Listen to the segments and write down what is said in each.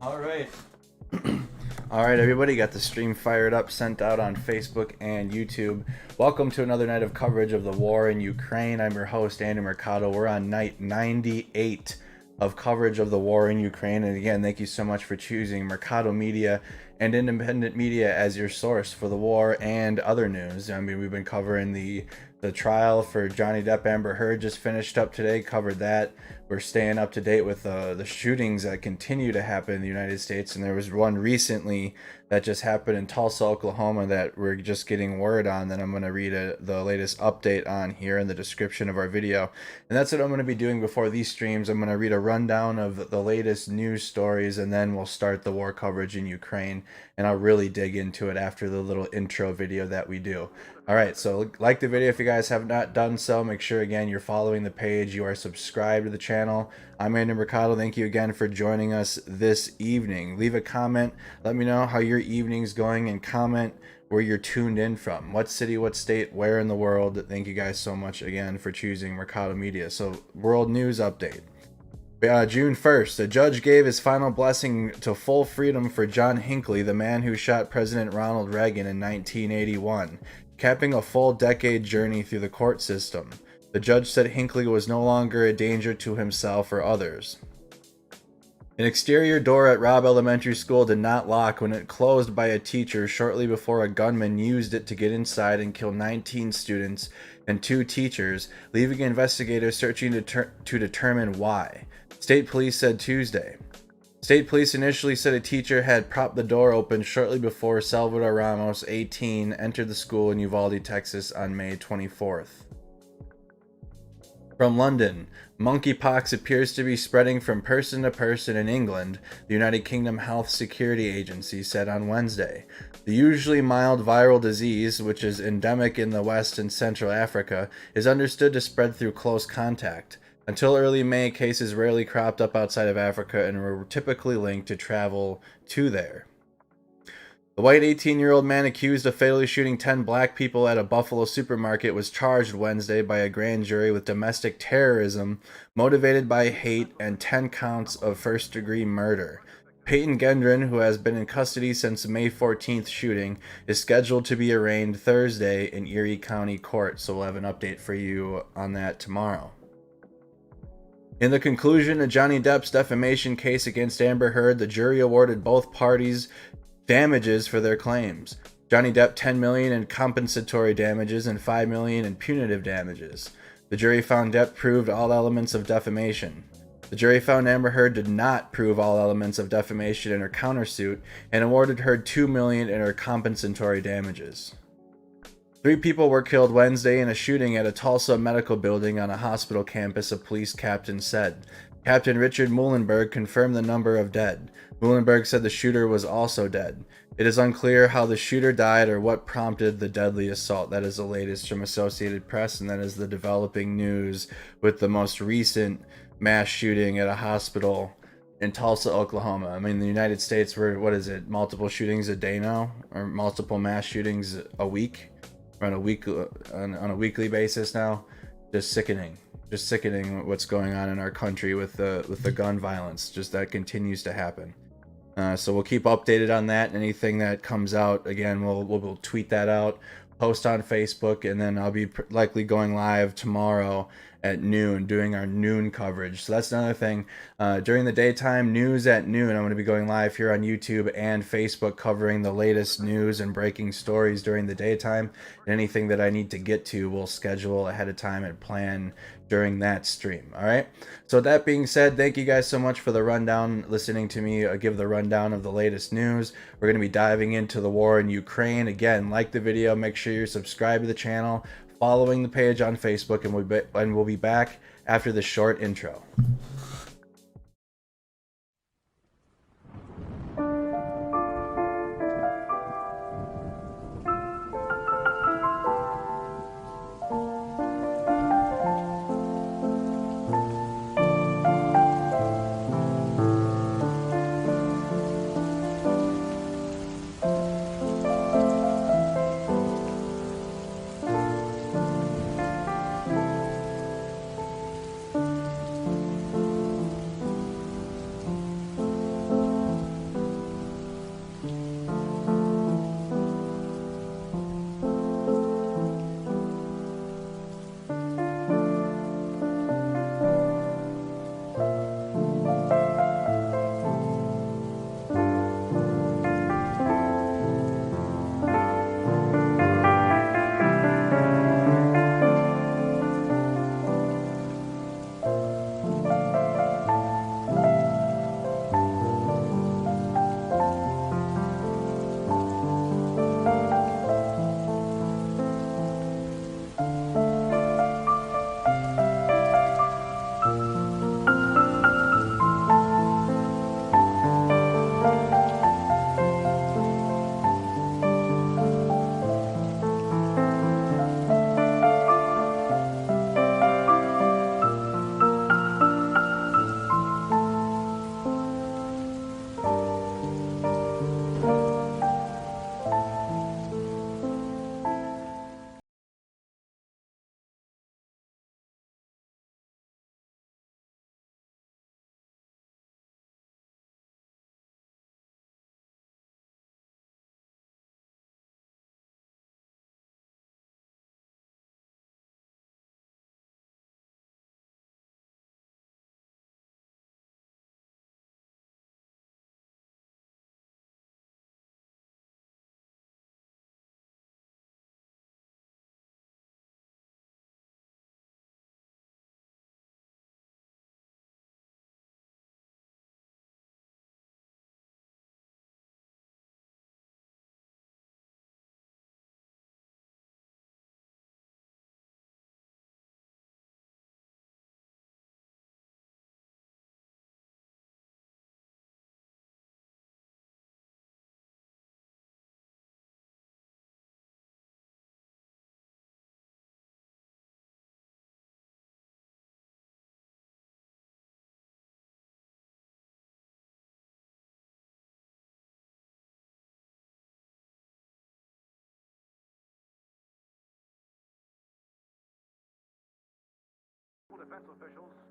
All right. All right, everybody, got the stream fired up, sent out on Facebook and YouTube. Welcome to another night of coverage of the war in Ukraine. I'm your host, Andy Mercado. We're on night 98 of coverage of the war in Ukraine. And again, thank you so much for choosing Mercado Media and independent media as your source for the war and other news. I mean, we've been covering the trial for Johnny Depp. Amber Heard just finished up today, covered that. We're staying up to date with the shootings that continue to happen in the United States. And there was one recently that just happened in Tulsa, Oklahoma that we're just getting word on that I'm going to read the latest update on here in the description of our video. And that's what I'm going to be doing before these streams. I'm going to read a rundown of the latest news stories, and then we'll start the war coverage in Ukraine. And I'll really dig into it after the little intro video that we do. All right, so like the video if you guys have not done so. Make sure, again, you're following the page, you are subscribed to the channel. I'm Andy Mercado. Thank you again for joining us this evening. Leave a comment. Let me know how your evening's going, and comment where you're tuned in from. What city, what state, where in the world. Thank you guys so much again for choosing Mercado Media. So, world news update. June 1st, a judge gave his final blessing to full freedom for John Hinckley, the man who shot President Ronald Reagan in 1981, capping a full decade journey through the court system. The judge said Hinckley was no longer a danger to himself or others. An exterior door at Robb Elementary School did not lock when it closed by a teacher shortly before a gunman used it to get inside and kill 19 students and 2 teachers, leaving investigators searching to determine why. State police said Tuesday. State police initially said a teacher had propped the door open shortly before Salvador Ramos, 18, entered the school in Uvalde, Texas on May 24th. From London, monkeypox appears to be spreading from person to person in England, the United Kingdom Health Security Agency said on Wednesday. The usually mild viral disease, which is endemic in the West and Central Africa, is understood to spread through close contact. Until early May, cases rarely cropped up outside of Africa and were typically linked to travel to there. The white 18-year-old man accused of fatally shooting 10 black people at a Buffalo supermarket was charged Wednesday by a grand jury with domestic terrorism motivated by hate and 10 counts of first-degree murder. Peyton Gendron, who has been in custody since May 14th shooting, is scheduled to be arraigned Thursday in Erie County Court, so we'll have an update for you on that tomorrow. In the conclusion of Johnny Depp's defamation case against Amber Heard, the jury awarded both parties damages for their claims. Johnny Depp $10 million in compensatory damages and $5 million in punitive damages. The jury found Depp proved all elements of defamation. The jury found Amber Heard did not prove all elements of defamation in her countersuit and awarded her $2 million in her compensatory damages. 3 people were killed Wednesday in a shooting at a Tulsa medical building on a hospital campus, a police captain said. Captain Richard Muhlenberg confirmed the number of dead. Muhlenberg said the shooter was also dead. It is unclear how the shooter died or what prompted the deadly assault. That is the latest from Associated Press, and that is the developing news with the most recent mass shooting at a hospital in Tulsa, Oklahoma. I mean, the United States, we're, multiple shootings a day now, or multiple mass shootings a week? On a weekly basis now. Just sickening what's going on in our country with the gun violence. Just that continues to happen. So we'll keep updated on that. Anything that comes out, again, we'll tweet that out, post on Facebook, and then I'll be likely going live tomorrow at noon doing our noon coverage. So that's another thing. During the daytime, news at noon, I'm going to be going live here on YouTube and Facebook covering the latest news and breaking stories during the daytime. And anything that I need to get to, we'll schedule ahead of time and plan during that stream. All right. So with that being said, thank you guys so much for the rundown, listening to me give the rundown of the latest news. We're going to be diving into the war in Ukraine. Again, like the video, make sure you're subscribed to the channel, following the page on Facebook, and we'll be back after this short intro.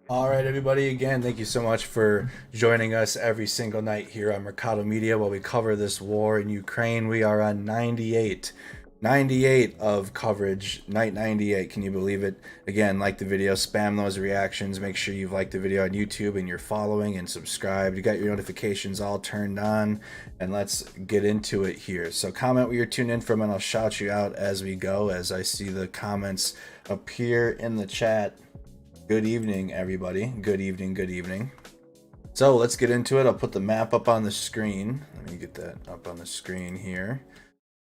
All right, everybody, again, thank you so much for joining us every single night here on Mercado Media while we cover this war in Ukraine. We are on 98 of coverage, night 98. Can you believe it? Again, like the video, spam those reactions. Make sure you've liked the video on YouTube and you're following and subscribed. You got your notifications all turned on, and let's get into it here. So comment where you're tuned in from, and I'll shout you out as we go, as I see the comments appear in the chat. Good evening, everybody. Good evening, good evening. So let's get into it. I'll put the map up on the screen. Let me get that up on the screen here.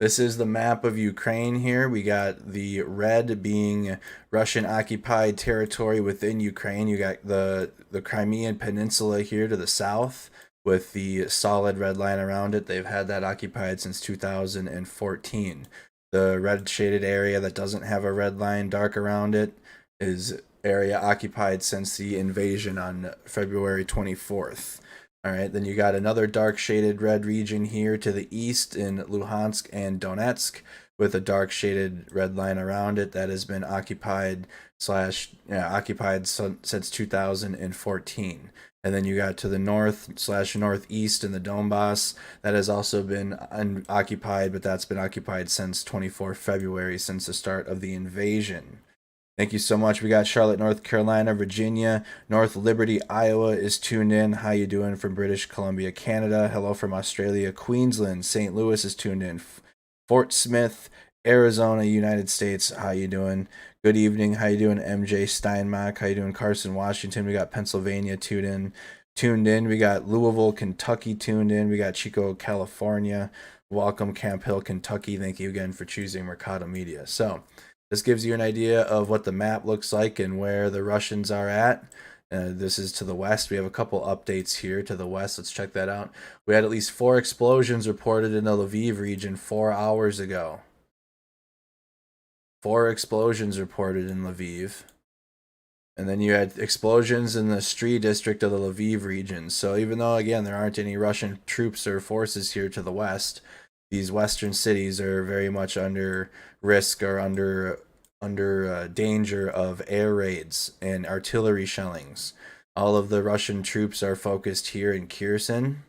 This is the map of Ukraine here. We got the red being Russian occupied territory within Ukraine. You got the Crimean Peninsula here to the south with the solid red line around it. They've had that occupied since 2014. The red shaded area that doesn't have a red line dark around it is area occupied since the invasion on February 24th. All right, then you got another dark shaded red region here to the east in Luhansk and Donetsk with a dark shaded red line around it that has been occupied since 2014. And then you got to the north/northeast in the Donbass that has also been unoccupied, but that's been occupied since 24 February, since the start of the invasion. Thank you so much. We got Charlotte, North Carolina, Virginia, North Liberty, Iowa is tuned in. How you doing from British Columbia, Canada? Hello from Australia, Queensland. St. Louis is tuned in. Fort Smith, Arizona, United States. How you doing? Good evening. How you doing, MJ Steinmach? How you doing, Carson, Washington? We got Pennsylvania tuned in. We got Louisville, Kentucky tuned in. We got Chico, California. Welcome, Camp Hill, Kentucky. Thank you again for choosing Mercado Media. So this gives you an idea of what the map looks like and where the Russians are at. This is to the west. We have a couple updates here to the west. Let's check that out. We had at least 4 explosions reported in the Lviv region 4 hours ago. 4 explosions reported in Lviv. And then you had explosions in the Stry district of the Lviv region. So even though, again, there aren't any Russian troops or forces here to the west, these western cities are very much under risk or under danger of air raids and artillery shellings. All of the Russian troops are focused here in Kherson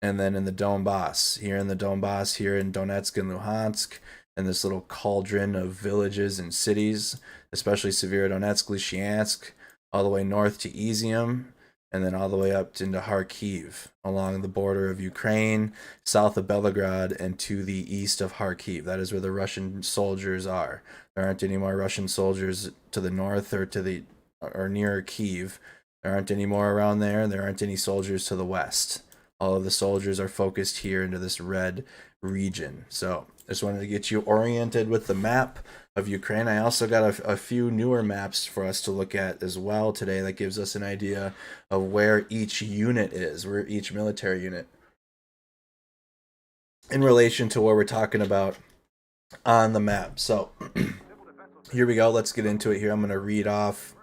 and then in the Donbass. Here in Donetsk and Luhansk, and this little cauldron of villages and cities, especially Severodonetsk, Lysychansk, all the way north to Izium, and then all the way up into Kharkiv, along the border of Ukraine, south of Belgorod, and to the east of Kharkiv. That is where the Russian soldiers are. There aren't any more Russian soldiers to the north or near Kyiv. There aren't any more around there. There aren't any soldiers to the west. All of the soldiers are focused here into this red region. So I just wanted to get you oriented with the map of Ukraine. I also got a few newer maps for us to look at as well today that gives us an idea of where each unit is, where each military unit, in relation to what we're talking about on the map. So here we go. Let's get into it here. I'm going to read off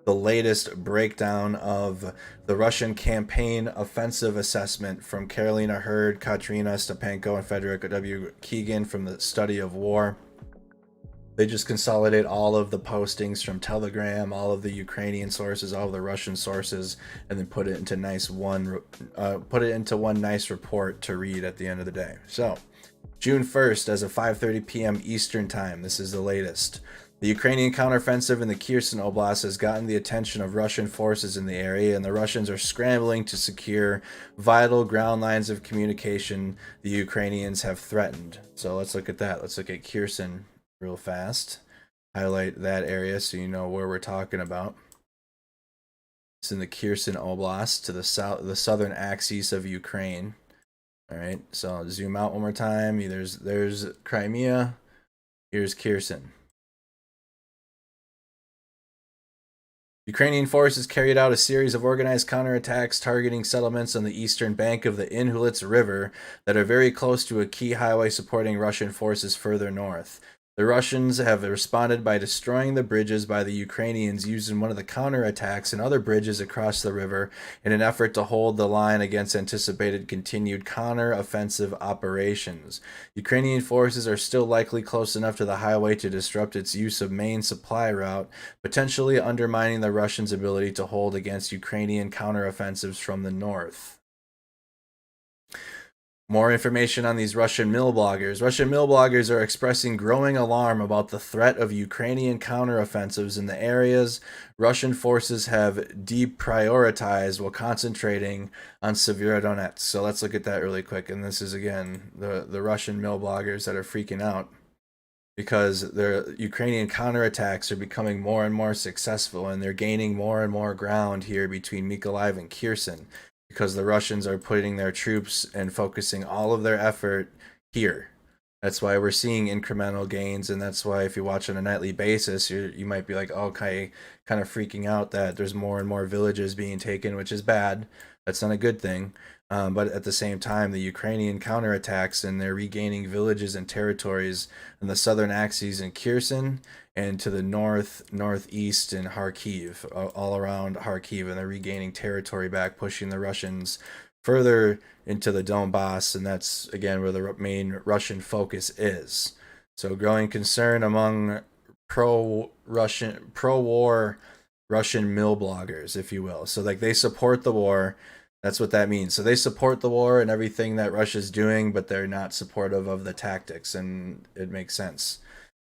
the latest breakdown of the Russian campaign offensive assessment from Carolina Hurd, Katerina Stepanko, and Frederick W. Keegan from the Study of War. They just consolidate all of the postings from Telegram, all of the Ukrainian sources, all of the Russian sources, and then put it into one nice report to read at the end of the day. So, June 1st, as of 5:30 p.m. Eastern Time, this is the latest. The Ukrainian counteroffensive in the Kherson Oblast has gotten the attention of Russian forces in the area, and the Russians are scrambling to secure vital ground lines of communication the Ukrainians have threatened. So let's look at that. Let's look at Kherson real fast. Highlight that area so you know where we're talking about. It's in the Kherson Oblast to the southern axis of Ukraine. All right, so I'll zoom out one more time. There's Crimea. Here's Kherson. Ukrainian forces carried out a series of organized counterattacks targeting settlements on the eastern bank of the Inhulets River that are very close to a key highway supporting Russian forces further north. The Russians have responded by destroying the bridges by the Ukrainians using one of the counterattacks and other bridges across the river in an effort to hold the line against anticipated continued counter-offensive operations. Ukrainian forces are still likely close enough to the highway to disrupt its use of main supply route, potentially undermining the Russians' ability to hold against Ukrainian counteroffensives from the north. More information on these Russian mill bloggers. Russian mill bloggers are expressing growing alarm about the threat of Ukrainian counteroffensives in the areas Russian forces have deprioritized while concentrating on Severodonetsk. So let's look at that really quick. And this is, again, the Russian mill bloggers that are freaking out because their Ukrainian counterattacks are becoming more and more successful, and they're gaining more and more ground here between Mykolaiv and Kherson, because the Russians are putting their troops and focusing all of their effort here. That's why we're seeing incremental gains, and that's why if you watch on a nightly basis, you might be like, okay, kind of freaking out that there's more and more villages being taken, which is bad. That's not a good thing. But at the same time, the Ukrainian counterattacks and they're regaining villages and territories in the southern axes in Kherson and to the northeast in Kharkiv, all around Kharkiv, and they're regaining territory back, pushing the Russians further into the Donbass, and that's again where the main Russian focus is. So growing concern among pro-war Russian mill bloggers, if you will. So like they support the war. That's what that means. So they support the war and everything that Russia's doing, but they're not supportive of the tactics, and it makes sense.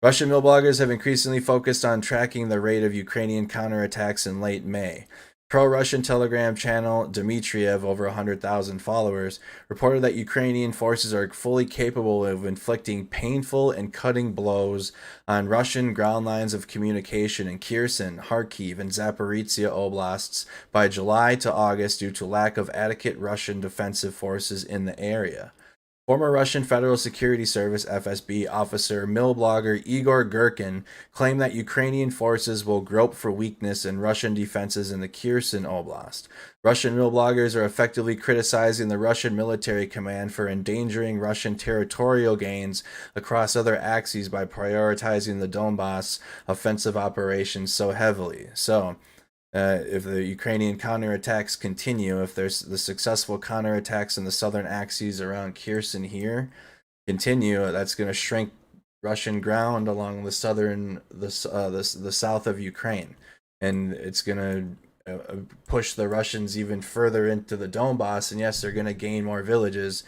Russian mill bloggers have increasingly focused on tracking the rate of Ukrainian counterattacks in late May. Pro-Russian Telegram channel Dmitriev, over 100,000 followers, reported that Ukrainian forces are fully capable of inflicting painful and cutting blows on Russian ground lines of communication in Kherson, Kharkiv, and Zaporizhia oblasts by July to August due to lack of adequate Russian defensive forces in the area. Former Russian Federal Security Service (FSB) officer mill blogger Igor Gherkin claimed that Ukrainian forces will grope for weakness in Russian defenses in the Kherson Oblast. Russian mill bloggers are effectively criticizing the Russian military command for endangering Russian territorial gains across other axes by prioritizing the Donbass offensive operations so heavily. So, if the Ukrainian counterattacks continue, if there's the successful counterattacks in the southern axes around Kherson here continue, that's going to shrink Russian ground along the south of Ukraine, and it's going to push the Russians even further into the Donbass. And yes, they're going to gain more villages.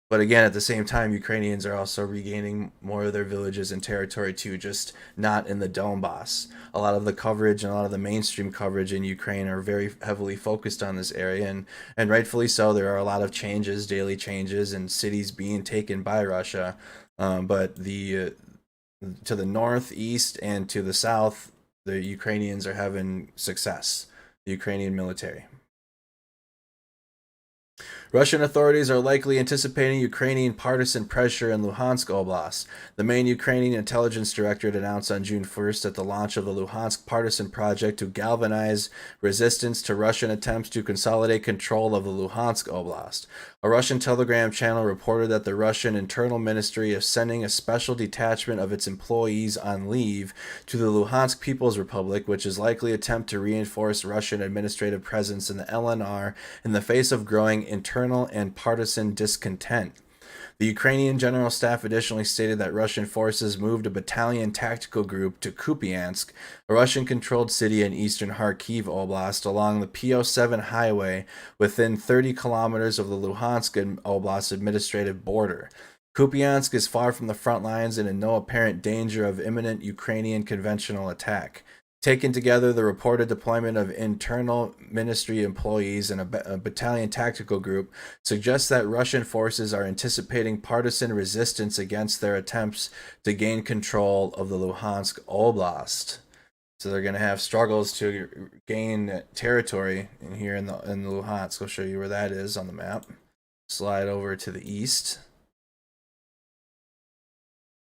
But again, at the same time, Ukrainians are also regaining more of their villages and territory too, just not in the Donbass. A lot of the coverage and a lot of the mainstream coverage in Ukraine are very heavily focused on this area, and rightfully so. There are a lot of changes, daily changes, and cities being taken by Russia. But to the northeast and to the south, the Ukrainians are having success. The Ukrainian military. Russian authorities are likely anticipating Ukrainian partisan pressure in Luhansk Oblast. The main Ukrainian intelligence directorate announced on June 1st at the launch of the Luhansk partisan project to galvanize resistance to Russian attempts to consolidate control of the Luhansk Oblast. A Russian Telegram channel reported that the Russian Internal Ministry is sending a special detachment of its employees on leave to the Luhansk People's Republic, which is likely attempt to reinforce Russian administrative presence in the LNR in the face of growing internal and partisan discontent. The Ukrainian General Staff additionally stated that Russian forces moved a battalion tactical group to Kupiansk, a Russian-controlled city in eastern Kharkiv Oblast, along the PO7 highway within 30 kilometers of the Luhansk Oblast administrative border. Kupiansk is far from the front lines and in no apparent danger of imminent Ukrainian conventional attack. Taken together, the reported deployment of internal ministry employees and a battalion tactical group suggests that Russian forces are anticipating partisan resistance against their attempts to gain control of the Luhansk Oblast. So they're going to have struggles to gain territory in here in the Luhansk. I'll show you where that is on the map. Slide over to the east.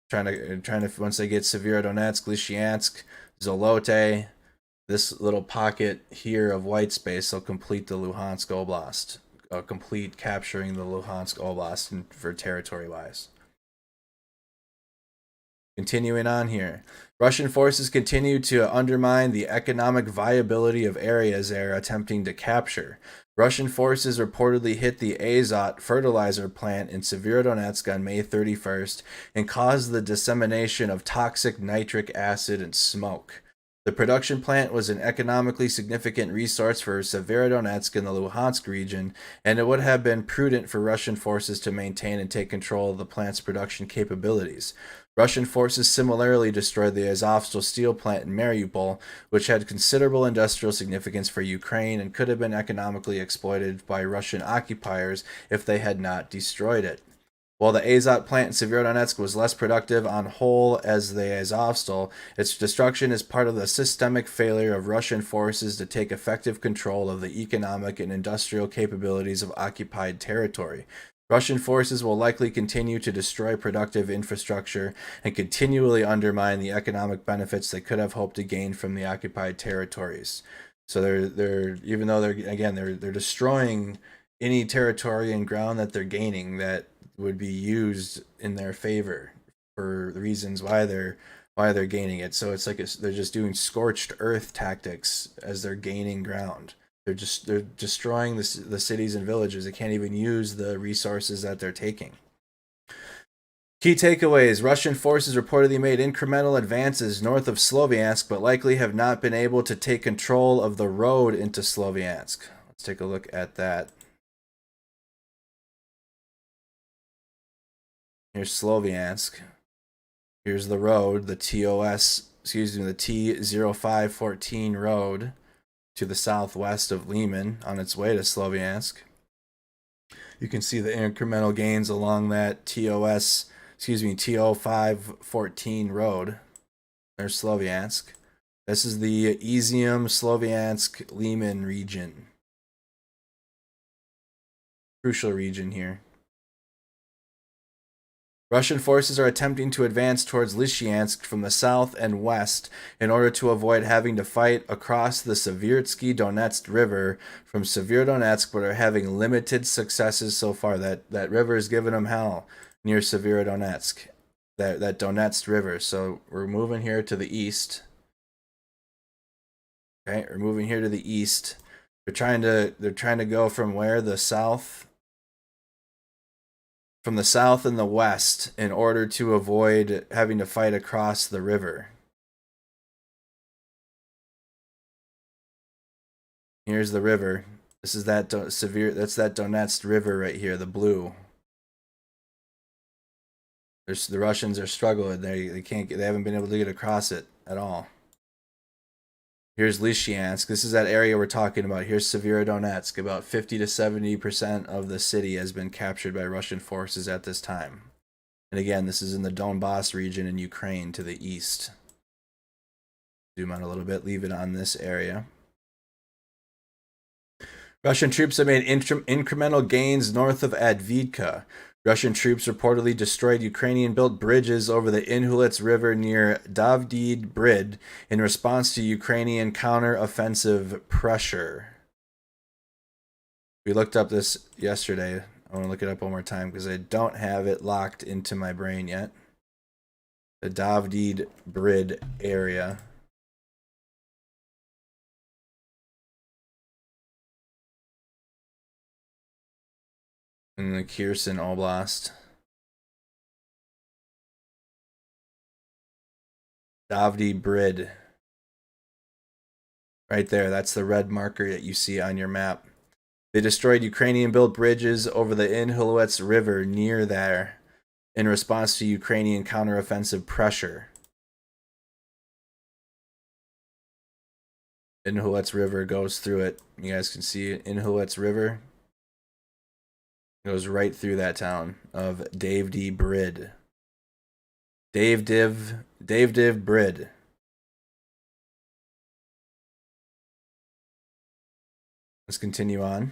Trying to once they get Severodonetsk, Lysychansk, Zolote, this little pocket here of white space will complete the Luhansk Oblast, complete capturing the Luhansk Oblast for territory-wise. Continuing on here. Russian forces continue to undermine the economic viability of areas they are attempting to capture. Russian forces reportedly hit the Azot fertilizer plant in Severodonetsk on May 31st and caused the dissemination of toxic nitric acid and smoke. The production plant was an economically significant resource for Severodonetsk in the Luhansk region, and it would have been prudent for Russian forces to maintain and take control of the plant's production capabilities. Russian forces similarly destroyed the Azovstal steel plant in Mariupol, which had considerable industrial significance for Ukraine and could have been economically exploited by Russian occupiers if they had not destroyed it. While the Azot plant in Severodonetsk was less productive on whole as the Azovstal, its destruction is part of the systemic failure of Russian forces to take effective control of the economic and industrial capabilities of occupied territory. Russian forces will likely continue to destroy productive infrastructure and continually undermine the economic benefits they could have hoped to gain from the occupied territories. So they're even though they're destroying any territory and ground that they're gaining that would be used in their favor for the reasons why they're gaining it. So it's like they're just doing scorched earth tactics as they're gaining ground. They're destroying the cities and villages. They can't even use the resources that they're taking. Key takeaways. Russian forces reportedly made incremental advances north of Sloviansk, but likely have not been able to take control of the road into Sloviansk. Let's take a look at that. Here's Sloviansk. Here's the road, the T0514 road to the southwest of Lyman on its way to Sloviansk. You can see the incremental gains along that T0514 road. There's Sloviansk. This is the Izium, Sloviansk, Lyman region. Crucial region here. Russian forces are attempting to advance towards Lysyansk from the south and west in order to avoid having to fight across the Seversky Donetsk River from Severodonetsk, but are having limited successes so far. That river is giving them hell near Severodonetsk, that Donetsk River. So we're moving here to the east. Okay, we're moving here to the east. They're trying to go from where? The south. From the south and the west in order to avoid having to fight across the river. Here's the river. This is that that's that Donetsk River right here, the blue. The Russians are struggling. They haven't been able to get across it at all. Here's Lysyansk. This is that area we're talking about. Here's Severodonetsk. About 50 to 70% of the city has been captured by Russian forces at this time. And again, this is in the Donbass region in Ukraine to the east. Zoom out a little bit, leave it on this area. Russian troops have made incremental gains north of Advidka. Russian troops reportedly destroyed Ukrainian-built bridges over the Inhulets River near Davdid Brid in response to Ukrainian counter-offensive pressure. We looked up this yesterday. I want to look it up one more time because I don't have it locked into my brain yet. The Davdid Brid area. In the Kherson Oblast. Davdi Brid. Right there, that's the red marker that you see on your map. They destroyed Ukrainian-built bridges over the Inhulets River near there in response to Ukrainian counteroffensive pressure. Inhulets River goes through it. You guys can see it. Inhulets River goes right through that town of Davdi Brid. Davdiv Brid. Let's continue on.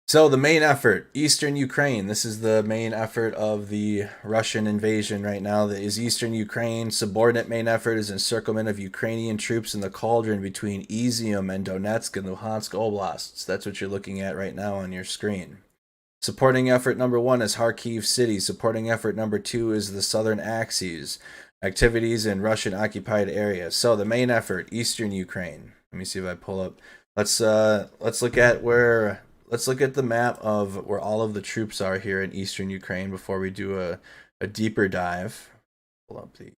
So the main effort, Eastern Ukraine. This is the main effort of the Russian invasion right now. That is Eastern Ukraine. Subordinate main effort is encirclement of Ukrainian troops in the cauldron between Izium and Donetsk and Luhansk oblasts. That's what you're looking at right now on your screen. Supporting effort number 1 is Kharkiv City. Supporting effort number 2 is the Southern Axis. Activities in Russian-occupied areas. So the main effort, Eastern Ukraine. Let me see if I pull up. Let's look at the map of where all of the troops are here in Eastern Ukraine before we do a deeper dive. Pull up the.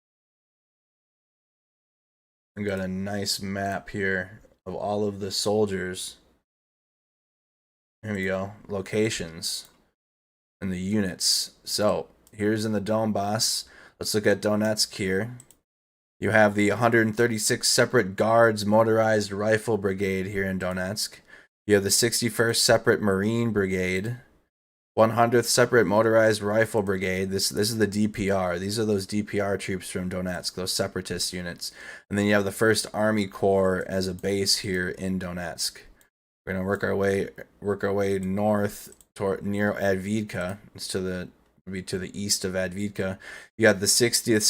I've got a nice map here of all of the soldiers. Here we go. Locations and the units. So here's in the Donbass. Let's look at Donetsk here. You have the 136 Separate Guards Motorized Rifle Brigade here in Donetsk. You have the 61st Separate Marine Brigade, 100th Separate Motorized Rifle Brigade. This is the DPR. These are those DPR troops from Donetsk, those separatist units. And then you have the 1st Army Corps as a base here in Donetsk. We're gonna work our way north toward near Advidka. It's to the east of Advidka. You got the 60th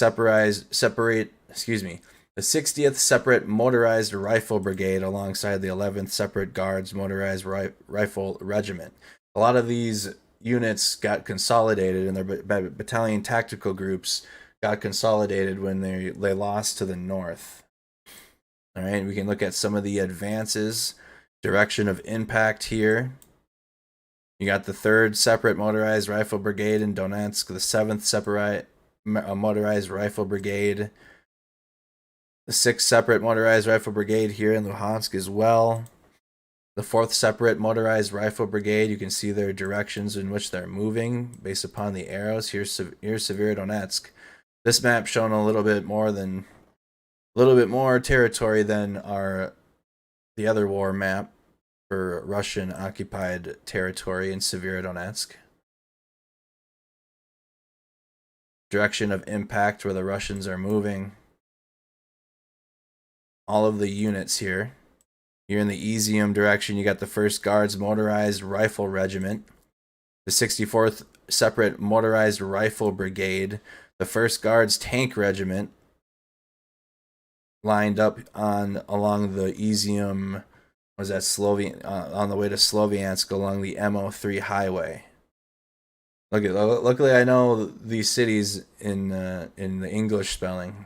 the 60th Separate Motorized Rifle Brigade alongside the 11th Separate Guards Motorized Rifle Regiment. A lot of these units got consolidated, and their battalion tactical groups got consolidated when they lost to the north. All right, we can look at some of the advances. Direction of impact here. You got the 3rd Separate Motorized Rifle Brigade in Donetsk, the 7th Separate Motorized Rifle Brigade, the 6th Separate Motorized Rifle Brigade here in Luhansk as well. The 4th Separate Motorized Rifle Brigade, you can see their directions in which they're moving based upon the arrows. Here's Severodonetsk. This map showing a little bit more territory than the other war map for Russian occupied territory in Severodonetsk. Direction of impact where the Russians are moving. All of the units here. You're in the Izium direction. You got the 1st Guards Motorized Rifle Regiment, the 64th Separate Motorized Rifle Brigade, the 1st Guards Tank Regiment, lined up along the Izium, on the way to Sloviansk along the MO3 highway. Luckily I know these cities in the English spelling.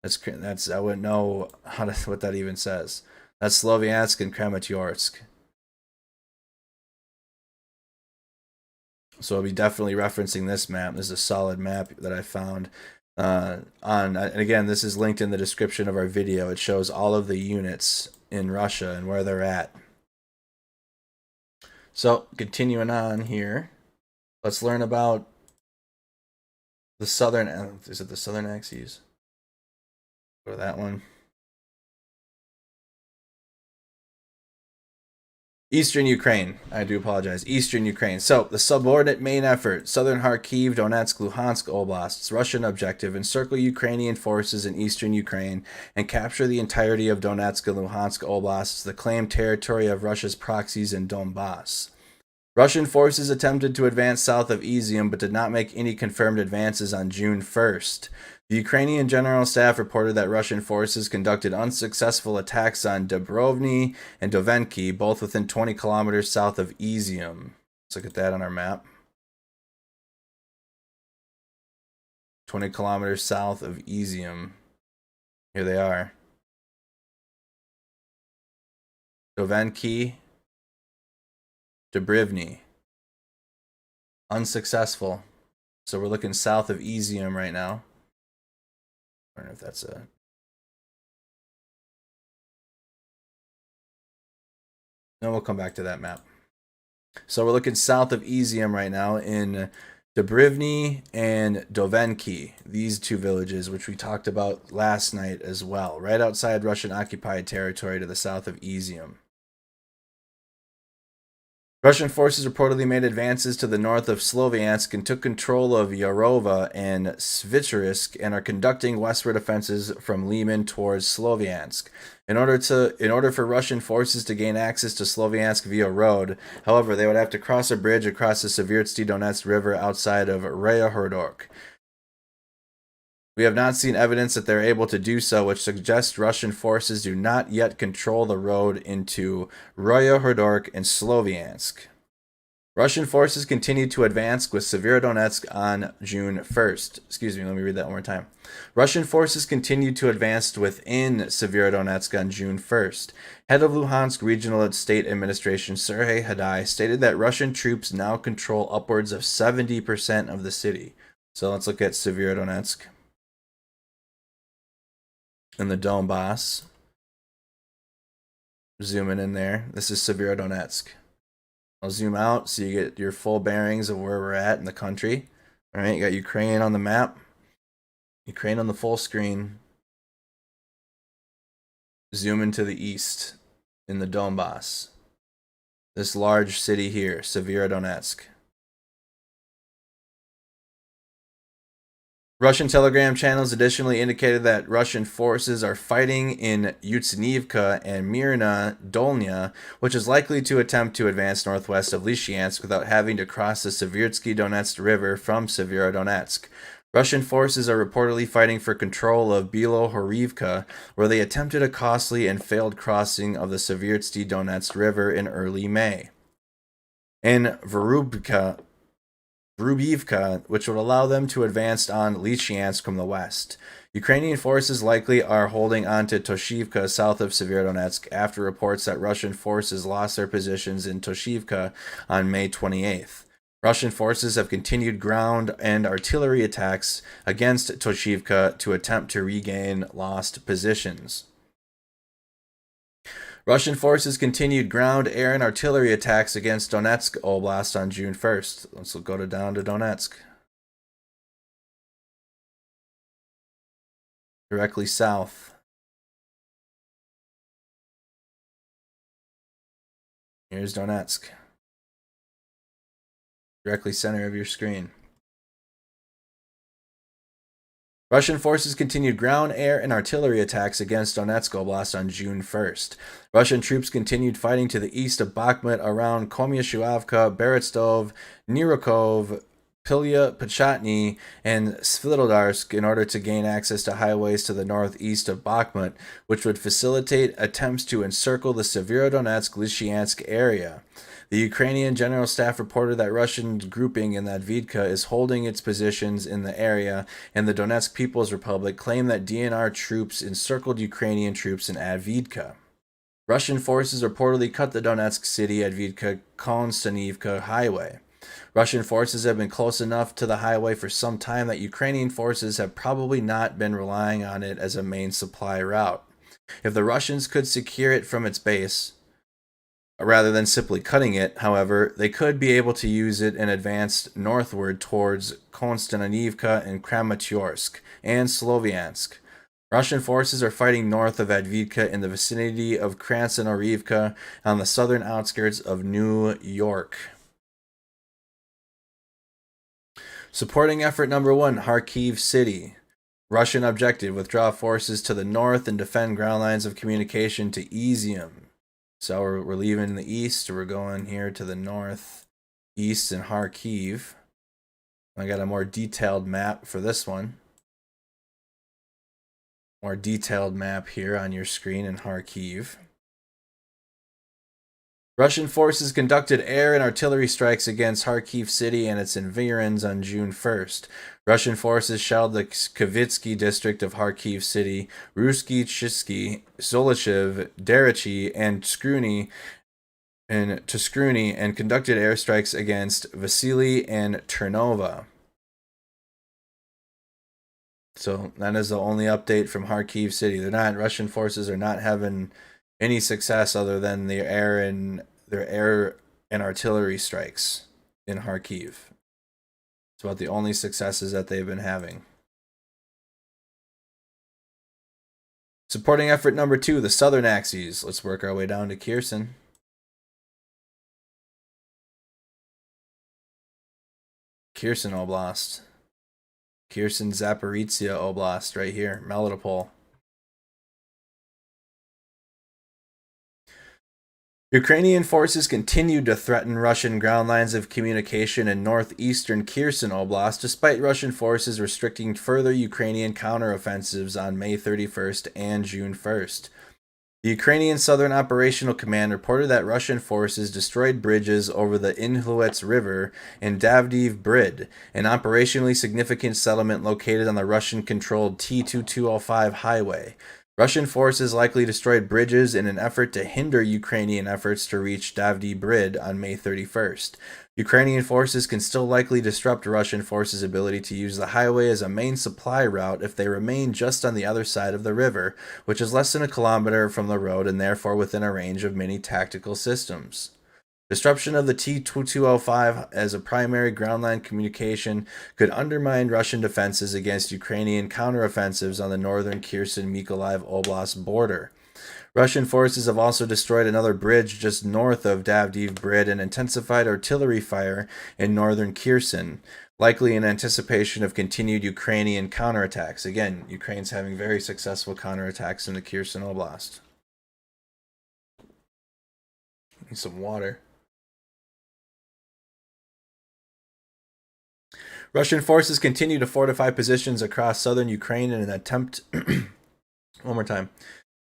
That's I wouldn't know what that even says. That's Sloviansk and Kramatorsk. So I'll be definitely referencing this map. This is a solid map that I found. And again, this is linked in the description of our video. It shows all of the units in Russia and where they're at. So continuing on here, let's learn about the southern. Is it the Southern Axis? Go to that one. Eastern Ukraine. I do apologize. Eastern Ukraine. So, the subordinate main effort. Southern Kharkiv, Donetsk, Luhansk Oblasts. Russian objective. Encircle Ukrainian forces in eastern Ukraine and capture the entirety of Donetsk and Luhansk Oblasts, the claimed territory of Russia's proxies in Donbass. Russian forces attempted to advance south of Izium but did not make any confirmed advances on June 1st. The Ukrainian General Staff reported that Russian forces conducted unsuccessful attacks on Dubrovny and Dovenki, both within 20 kilometers south of Izium. Let's look at that on our map. 20 kilometers south of Izium. Here they are. Dovenki, Dubrovny. Unsuccessful. So we're looking south of Izium right now. I don't know if that's a... No, we'll come back to that map. So we're looking south of Izium right now in Dubrovny and Dovenki. These two villages, which we talked about last night as well. Right outside Russian occupied territory to the south of Izium. Russian forces reportedly made advances to the north of Sloviansk and took control of Yarova and Sviturisk and are conducting westward offenses from Liman towards Sloviansk. In order for Russian forces to gain access to Sloviansk via road, however, they would have to cross a bridge across the Seversky Donets River outside of Rayahordok. We have not seen evidence that they're able to do so, which suggests Russian forces do not yet control the road into Rayahordok and Sloviansk. Russian forces continued to advance with Severodonetsk on June 1st. Excuse me, let me read that one more time. Russian forces continued to advance within Severodonetsk on June 1st. Head of Luhansk Regional State Administration Sergei Hadai stated that Russian troops now control upwards of 70% of the city. So let's look at Severodonetsk and the Donbass. Zooming in there. This is Severodonetsk. I'll zoom out so you get your full bearings of where we're at in the country. All right, you got Ukraine on the map. Ukraine on the full screen. Zoom into the east in the Donbass. This large city here, Severodonetsk. Russian Telegram channels additionally indicated that Russian forces are fighting in Yutsenivka and Mirna Dolnya, which is likely to attempt to advance northwest of Lysychansk without having to cross the Seversky Donetsk River from Severodonetsk. Russian forces are reportedly fighting for control of Bilohorivka, where they attempted a costly and failed crossing of the Seversky Donetsk River in early May. In Vorubivka, which would allow them to advance on Lysychansk from the west. Ukrainian forces likely are holding on to Toshivka south of Severodonetsk after reports that Russian forces lost their positions in Toshivka on May 28th. Russian forces have continued ground and artillery attacks against Toshivka to attempt to regain lost positions. Russian forces continued ground, air, and artillery attacks against Donetsk Oblast on June 1st. Let's go down to Donetsk. Directly south. Here's Donetsk. Directly center of your screen. Russian forces continued ground, air, and artillery attacks against Donetsk Oblast on June 1st. Russian troops continued fighting to the east of Bakhmut around Komyashuavka, Berestov, Nirokov, Pilya, Pechatny, and Svitodarsk in order to gain access to highways to the northeast of Bakhmut, which would facilitate attempts to encircle the Severodonetsk-Lysychansk area. The Ukrainian General Staff reported that Russian grouping in Advidka is holding its positions in the area, and the Donetsk People's Republic claimed that DNR troops encircled Ukrainian troops in Advidka. Russian forces reportedly cut the Donetsk city Advidka-Konstanivka highway. Russian forces have been close enough to the highway for some time that Ukrainian forces have probably not been relying on it as a main supply route. If the Russians could secure it from its base, rather than simply cutting it, however, they could be able to use it and advance northward towards Konstantinivka and Kramatorsk and Sloviansk. Russian forces are fighting north of Advidka in the vicinity of Krasnohorivka on the southern outskirts of New York. Supporting effort number 1, Kharkiv City. Russian objective, withdraw forces to the north and defend ground lines of communication to Izium. So we're leaving the east, we're going here to the north, east in Kharkiv. I got a more detailed map for this one. More detailed map here on your screen in Kharkiv. Russian forces conducted air and artillery strikes against Kharkiv City and its environs on June 1st. Russian forces shelled the Kvitsky district of Kharkiv City, Russky Chisky, Zolochiv, Derichi, and Skruny, and conducted airstrikes against Vasily and Ternova. So that is the only update from Kharkiv City. Russian forces are not having any success other than their air and artillery strikes in Kharkiv. It's about the only successes that they've been having. Supporting effort number 2, the southern axes. Let's work our way down to Kherson. Kherson Oblast. Kherson Zaporizhia Oblast right here, Melitopol. Ukrainian forces continued to threaten Russian ground lines of communication in northeastern Kherson Oblast, despite Russian forces restricting further Ukrainian counteroffensives on May 31st and June 1st. The Ukrainian Southern Operational Command reported that Russian forces destroyed bridges over the Inhluets River in Davdiv Brid, an operationally significant settlement located on the Russian-controlled T-2205 highway. Russian forces likely destroyed bridges in an effort to hinder Ukrainian efforts to reach Davdiv Brid on May 31st. Ukrainian forces can still likely disrupt Russian forces' ability to use the highway as a main supply route if they remain just on the other side of the river, which is less than a kilometer from the road and therefore within a range of many tactical systems. Disruption of the T-2205 as a primary ground line communication could undermine Russian defenses against Ukrainian counteroffensives on the northern Kherson-Mykolaiv Oblast border. Russian forces have also destroyed another bridge just north of Davdiv Brid and intensified artillery fire in northern Kherson, likely in anticipation of continued Ukrainian counterattacks. Again, Ukraine's having very successful counterattacks in the Kherson Oblast. Need some water. Russian forces continue to fortify positions across southern Ukraine in an attempt... One more time.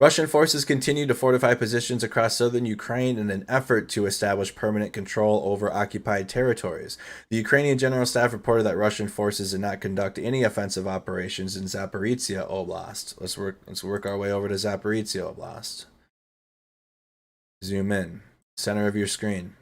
Russian forces continue to fortify positions across southern Ukraine in an effort to establish permanent control over occupied territories. The Ukrainian General Staff reported that Russian forces did not conduct any offensive operations in Zaporizhia Oblast. Let's work our way over to Zaporizhia Oblast. Zoom in. Center of your screen.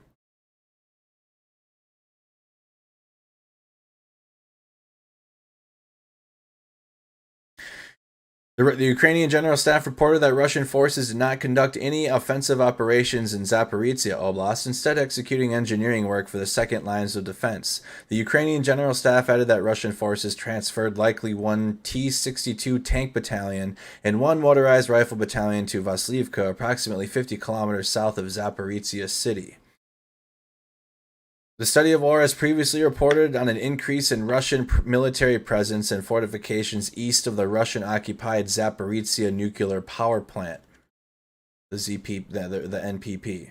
The Ukrainian General Staff reported that Russian forces did not conduct any offensive operations in Zaporizhia Oblast, instead executing engineering work for the second lines of defense. The Ukrainian General Staff added that Russian forces transferred likely one T-62 tank battalion and one motorized rifle battalion to Vaslivka, approximately 50 kilometers south of Zaporizhia city. The study of war has previously reported on an increase in Russian military presence and fortifications east of the Russian-occupied Zaporizhia nuclear power plant, the NPP.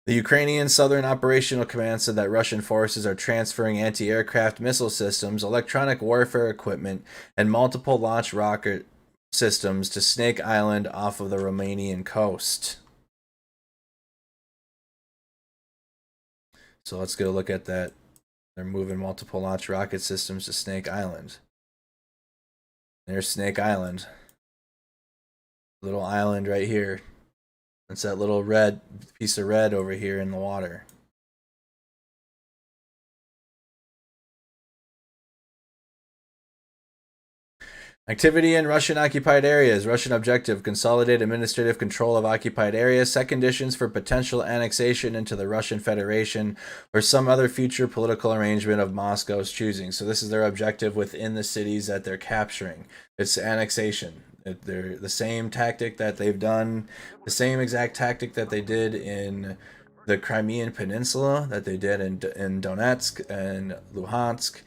The Ukrainian Southern Operational Command said that Russian forces are transferring anti-aircraft missile systems, electronic warfare equipment, and multiple launch rocket systems to Snake Island off of the Romanian coast. So let's go look at that. They're moving multiple launch rocket systems to Snake Island. There's Snake Island. Little island right here. It's that little red piece of red over here in the water. Activity in Russian-occupied areas. Russian objective, consolidate administrative control of occupied areas, set conditions for potential annexation into the Russian Federation, or some other future political arrangement of Moscow's choosing. So this is their objective within the cities that they're capturing. It's annexation. They're the same tactic that they've done, the same exact tactic that they did in the Crimean Peninsula, that they did in Donetsk and Luhansk.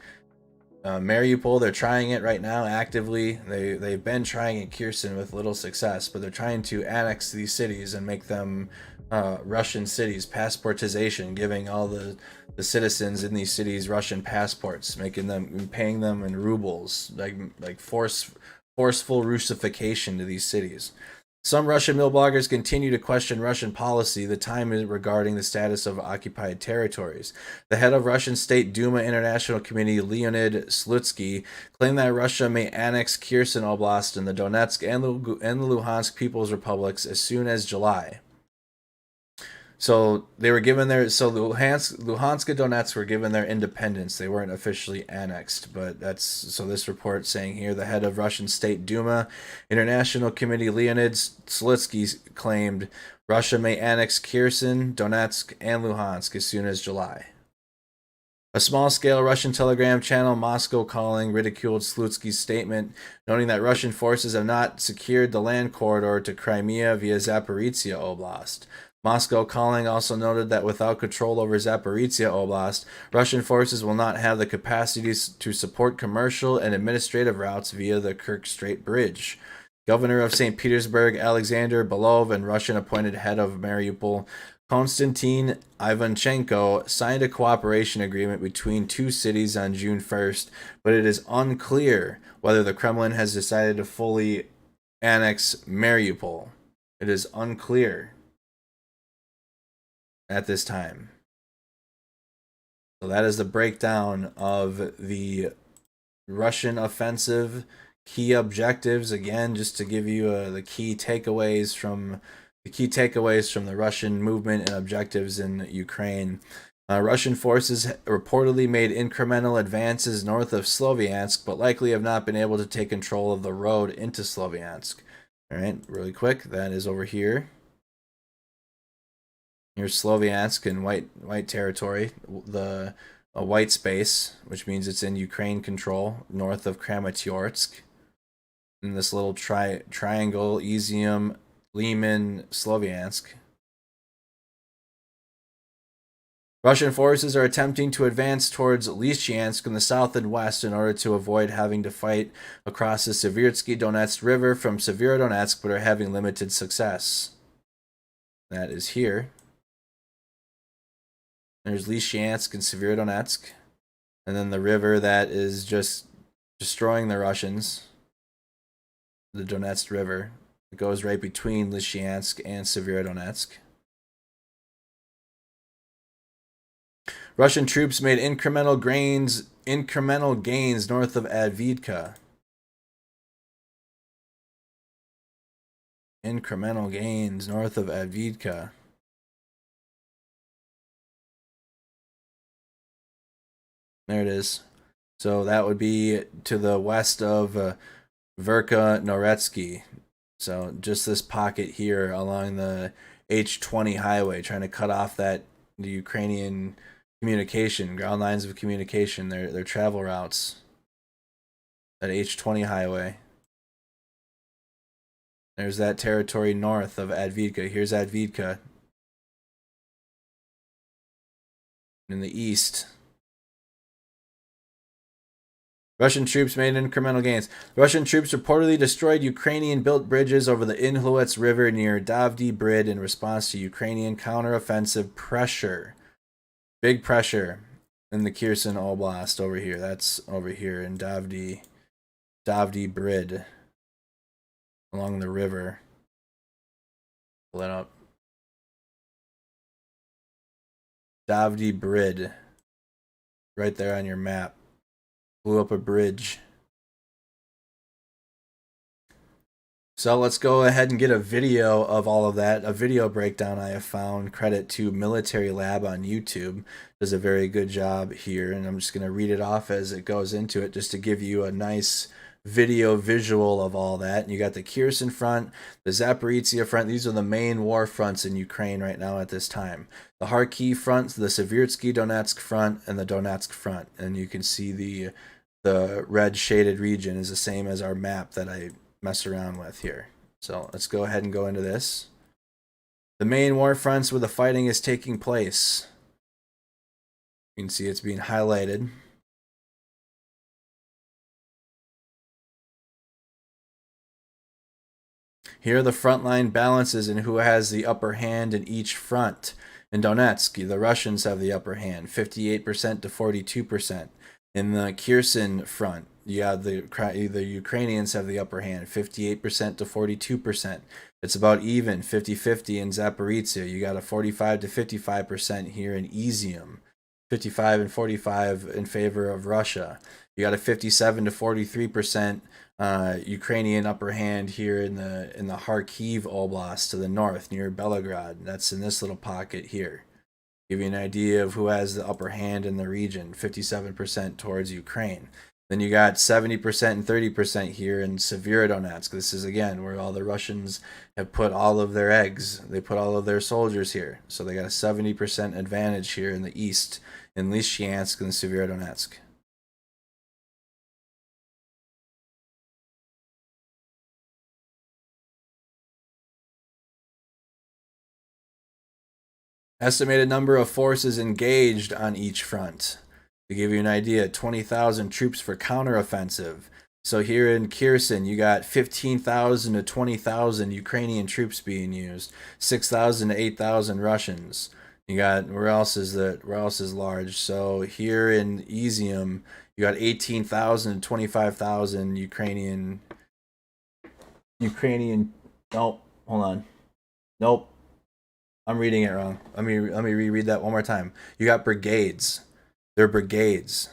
Mariupol, they're trying it right now actively. They've been trying it in Kherson with little success, but they're trying to annex these cities and make them Russian cities, passportization, giving all the citizens in these cities Russian passports, paying them in rubles, like forceful Russification to these cities. Some Russian mill bloggers continue to question Russian policy, the time regarding the status of occupied territories. The head of Russian State Duma International Committee, Leonid Slutsky, claimed that Russia may annex Kherson Oblast and the Donetsk and the Luhansk People's Republics as soon as July. So they were given Luhansk and Donetsk were given their independence. They weren't officially annexed, but this report saying here the head of Russian State Duma International Committee Leonid Slutsky claimed Russia may annex Kherson, Donetsk, and Luhansk as soon as July. A small-scale Russian telegram channel, Moscow Calling, ridiculed Slutsky's statement, noting that Russian forces have not secured the land corridor to Crimea via Zaporizhia Oblast. Moscow Calling also noted that without control over Zaporizhia Oblast, Russian forces will not have the capacity to support commercial and administrative routes via the Kerch Strait Bridge. Governor of St. Petersburg, Alexander Belov, and Russian-appointed head of Mariupol, Konstantin Ivanchenko, signed a cooperation agreement between two cities on June 1st, but it is unclear whether the Kremlin has decided to fully annex Mariupol. It is unclear at this time. So that is the breakdown of the Russian offensive, key objectives. Again, just to give you the key takeaways from the Russian movement and objectives in Ukraine. Russian forces reportedly made incremental advances north of Sloviansk, but likely have not been able to take control of the road into Sloviansk. All right, really quick, that is over here. Here's Sloviansk in white territory, the white space, which means it's in Ukraine control, north of Kramatorsk. In this little triangle, Izium, Liman, Sloviansk. Russian forces are attempting to advance towards Lysychansk in the south and west in order to avoid having to fight across the Seversky Donetsk River from Severodonetsk, but are having limited success. That is here. There's Lysychansk and Severodonetsk. And then the river that is just destroying the Russians. The Donetsk River. It goes right between Lysychansk and Severodonetsk. Russian troops made incremental gains north of Avdiivka. Incremental gains north of Avdiivka. There it is. So that would be to the west of Verkha Noretsky. So just this pocket here along the H20 highway, trying to cut off the Ukrainian communication, ground lines of communication, their travel routes. That H20 highway. There's that territory north of Avdiivka. Here's Avdiivka. In the east. Russian troops made incremental gains. Russian troops reportedly destroyed Ukrainian-built bridges over the Inhluets River near Davdy Brid in response to Ukrainian counteroffensive pressure. Big pressure in the Kherson Oblast over here. That's over here in Davdy Brid along the river. Pull it up. Davdy Brid. Right there on your map. Blew up a bridge. So let's go ahead and get a video of all of that. A video breakdown I have found. Credit to Military Lab on YouTube. Does a very good job here. And I'm just going to read it off as it goes into it just to give you a nice video visual of all that. And you got the Kherson front, the Zaporizhia front. These are the main war fronts in Ukraine right now at this time. The Kharkiv front, the Seversky Donetsk front, and the Donetsk front. And you can see the red shaded region is the same as our map that I mess around with here. So let's go ahead and go into this. The main war fronts where the fighting is taking place. You can see it's being highlighted. Here are the frontline balances and who has the upper hand in each front. In Donetsk, the Russians have the upper hand, 58% to 42%. In the Kherson front, the Ukrainians have the upper hand, 58% to 42%. It's about even, 50-50 in Zaporizhia. You got a 45 to 55% here in Izium, 55 and 45 in favor of Russia. You got a 57 to 43% Ukrainian upper hand here in the Kharkiv Oblast to the north near Belgorod. That's in this little pocket here. Give you an idea of who has the upper hand in the region, 57% towards Ukraine. Then you got 70% and 30% here in Severodonetsk. This is, again, where all the Russians have put all of their eggs. They put all of their soldiers here. So they got a 70% advantage here in the east, in Lysychansk and Severodonetsk. Estimated number of forces engaged on each front. To give you an idea, 20,000 troops for counteroffensive. So here in Kherson, you got 15,000 to 20,000 Ukrainian troops being used, 6,000 to 8,000 Russians. You got, where else is large? So here in Izium, you got 18,000 to 25,000 Ukrainian. Oh, hold on. Nope. I'm reading it wrong. Let me reread that one more time. You got brigades. They're brigades.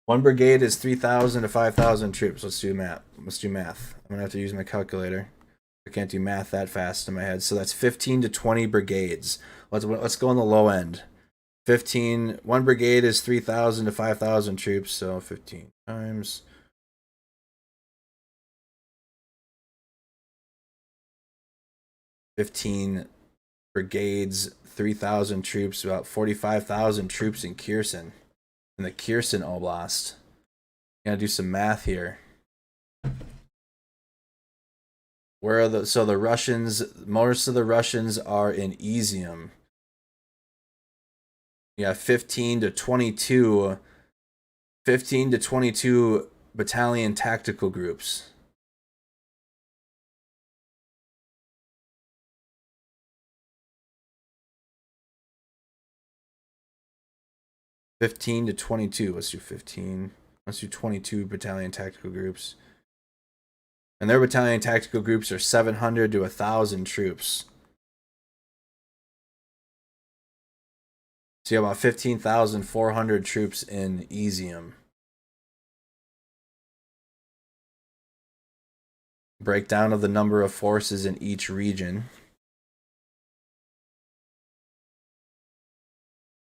One brigade is 3,000 to 5,000 troops. Let's do math. I'm gonna have to use my calculator. I can't do math that fast in my head. So that's 15 to 20 brigades. Let's go on the low end. 15. One brigade is 3,000 to 5,000 troops. So 15 times 15 brigades, 3,000 troops, about 45,000 troops in Kherson, in the Kherson Oblast. Gotta do some math here. Where are so the Russians, most of the Russians are in Izium. Yeah, 15 to 22 battalion tactical groups. Fifteen to 22. Let's do 15. Let's do 22 battalion tactical groups. And their battalion tactical groups are 700 to 1,000 troops. So you have about 15,400 troops in Izium. Breakdown of the number of forces in each region.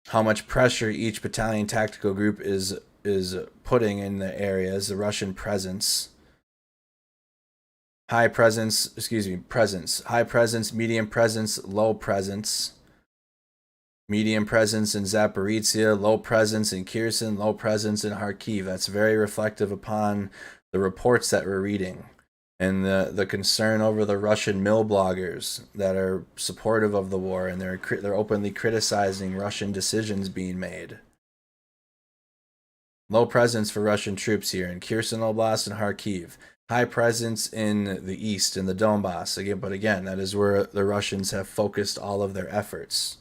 How much pressure each battalion tactical group is putting in the areas, the Russian presence. High presence, high presence, medium presence, low presence. Medium presence in Zaporizhia, low presence in Kherson, low presence in Kharkiv. That's very reflective upon the reports that we're reading and the concern over the Russian mill bloggers that are supportive of the war, and they're openly criticizing Russian decisions being made. Low presence for Russian troops here in Kherson Oblast and Kharkiv. High presence in the east, in the Donbass. But again, that is where the Russians have focused all of their efforts.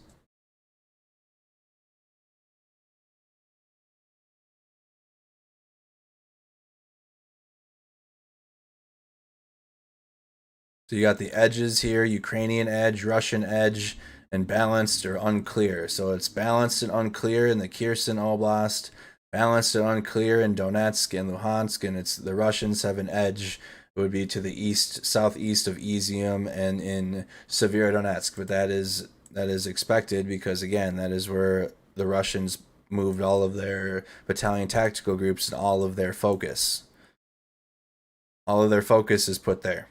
So you got the edges here, Ukrainian edge, Russian edge, and balanced or unclear. So it's balanced and unclear in the Kherson Oblast, balanced and unclear in Donetsk and Luhansk, and it's the Russians have an edge. It would be to the east, southeast of Izium and in Severodonetsk, but that is expected because again, that is where the Russians moved all of their battalion tactical groups and all of their focus. All of their focus is put there.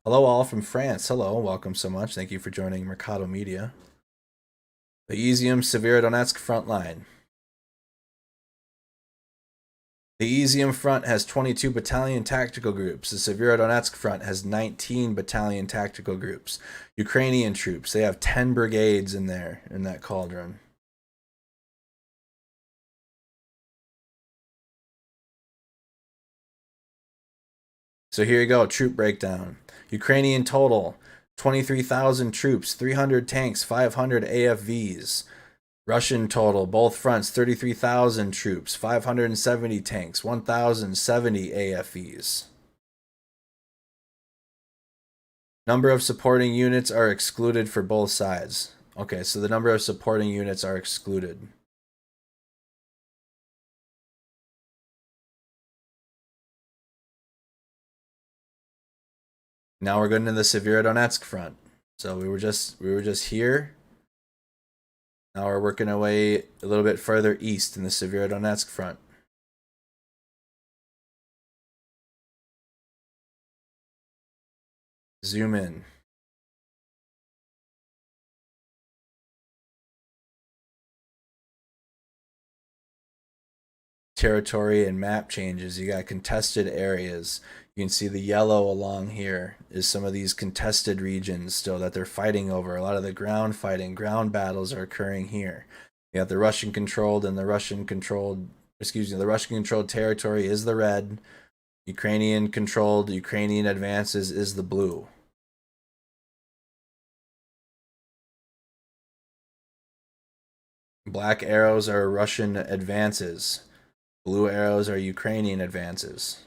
Hello, all from France. Hello, welcome so much. Thank you for joining Mercado Media. The Izium Severodonetsk front line. The Izium front has 22 battalion tactical groups. The Severodonetsk front has 19 battalion tactical groups. Ukrainian troops, they have 10 brigades in there, in that cauldron. So here you go, troop breakdown. Ukrainian total, 23,000 troops, 300 tanks, 500 AFVs. Russian total, both fronts, 33,000 troops, 570 tanks, 1,070 AFVs. Number of supporting units are excluded for both sides. Okay, so the number of supporting units are excluded. Now we're going to the Severodonetsk front. So we were just here. Now we're working our way a little bit further east in the Severodonetsk front. Zoom in. Territory and map changes. You got contested areas. You can see the yellow along here is some of these contested regions still that they're fighting over. A lot of the ground fighting, ground battles are occurring here. You got the Russian controlled and the Russian controlled, the Russian controlled territory is the red. Ukrainian controlled, Ukrainian advances is the blue. Black arrows are Russian advances. Blue arrows are Ukrainian advances.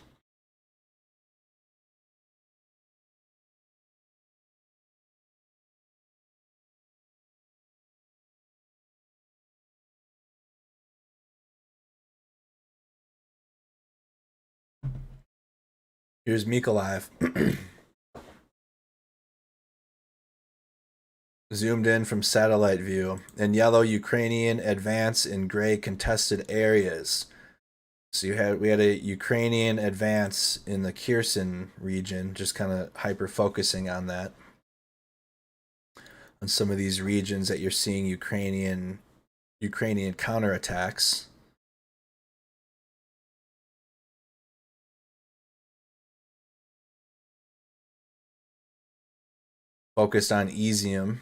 Here's Mykolaiv. Zoomed in from satellite view. In yellow, Ukrainian advance. In gray, contested areas. So we had a Ukrainian advance in the Kherson region, just kind of hyper focusing on that. On some of these regions that you're seeing Ukrainian counterattacks. Focused on Izium.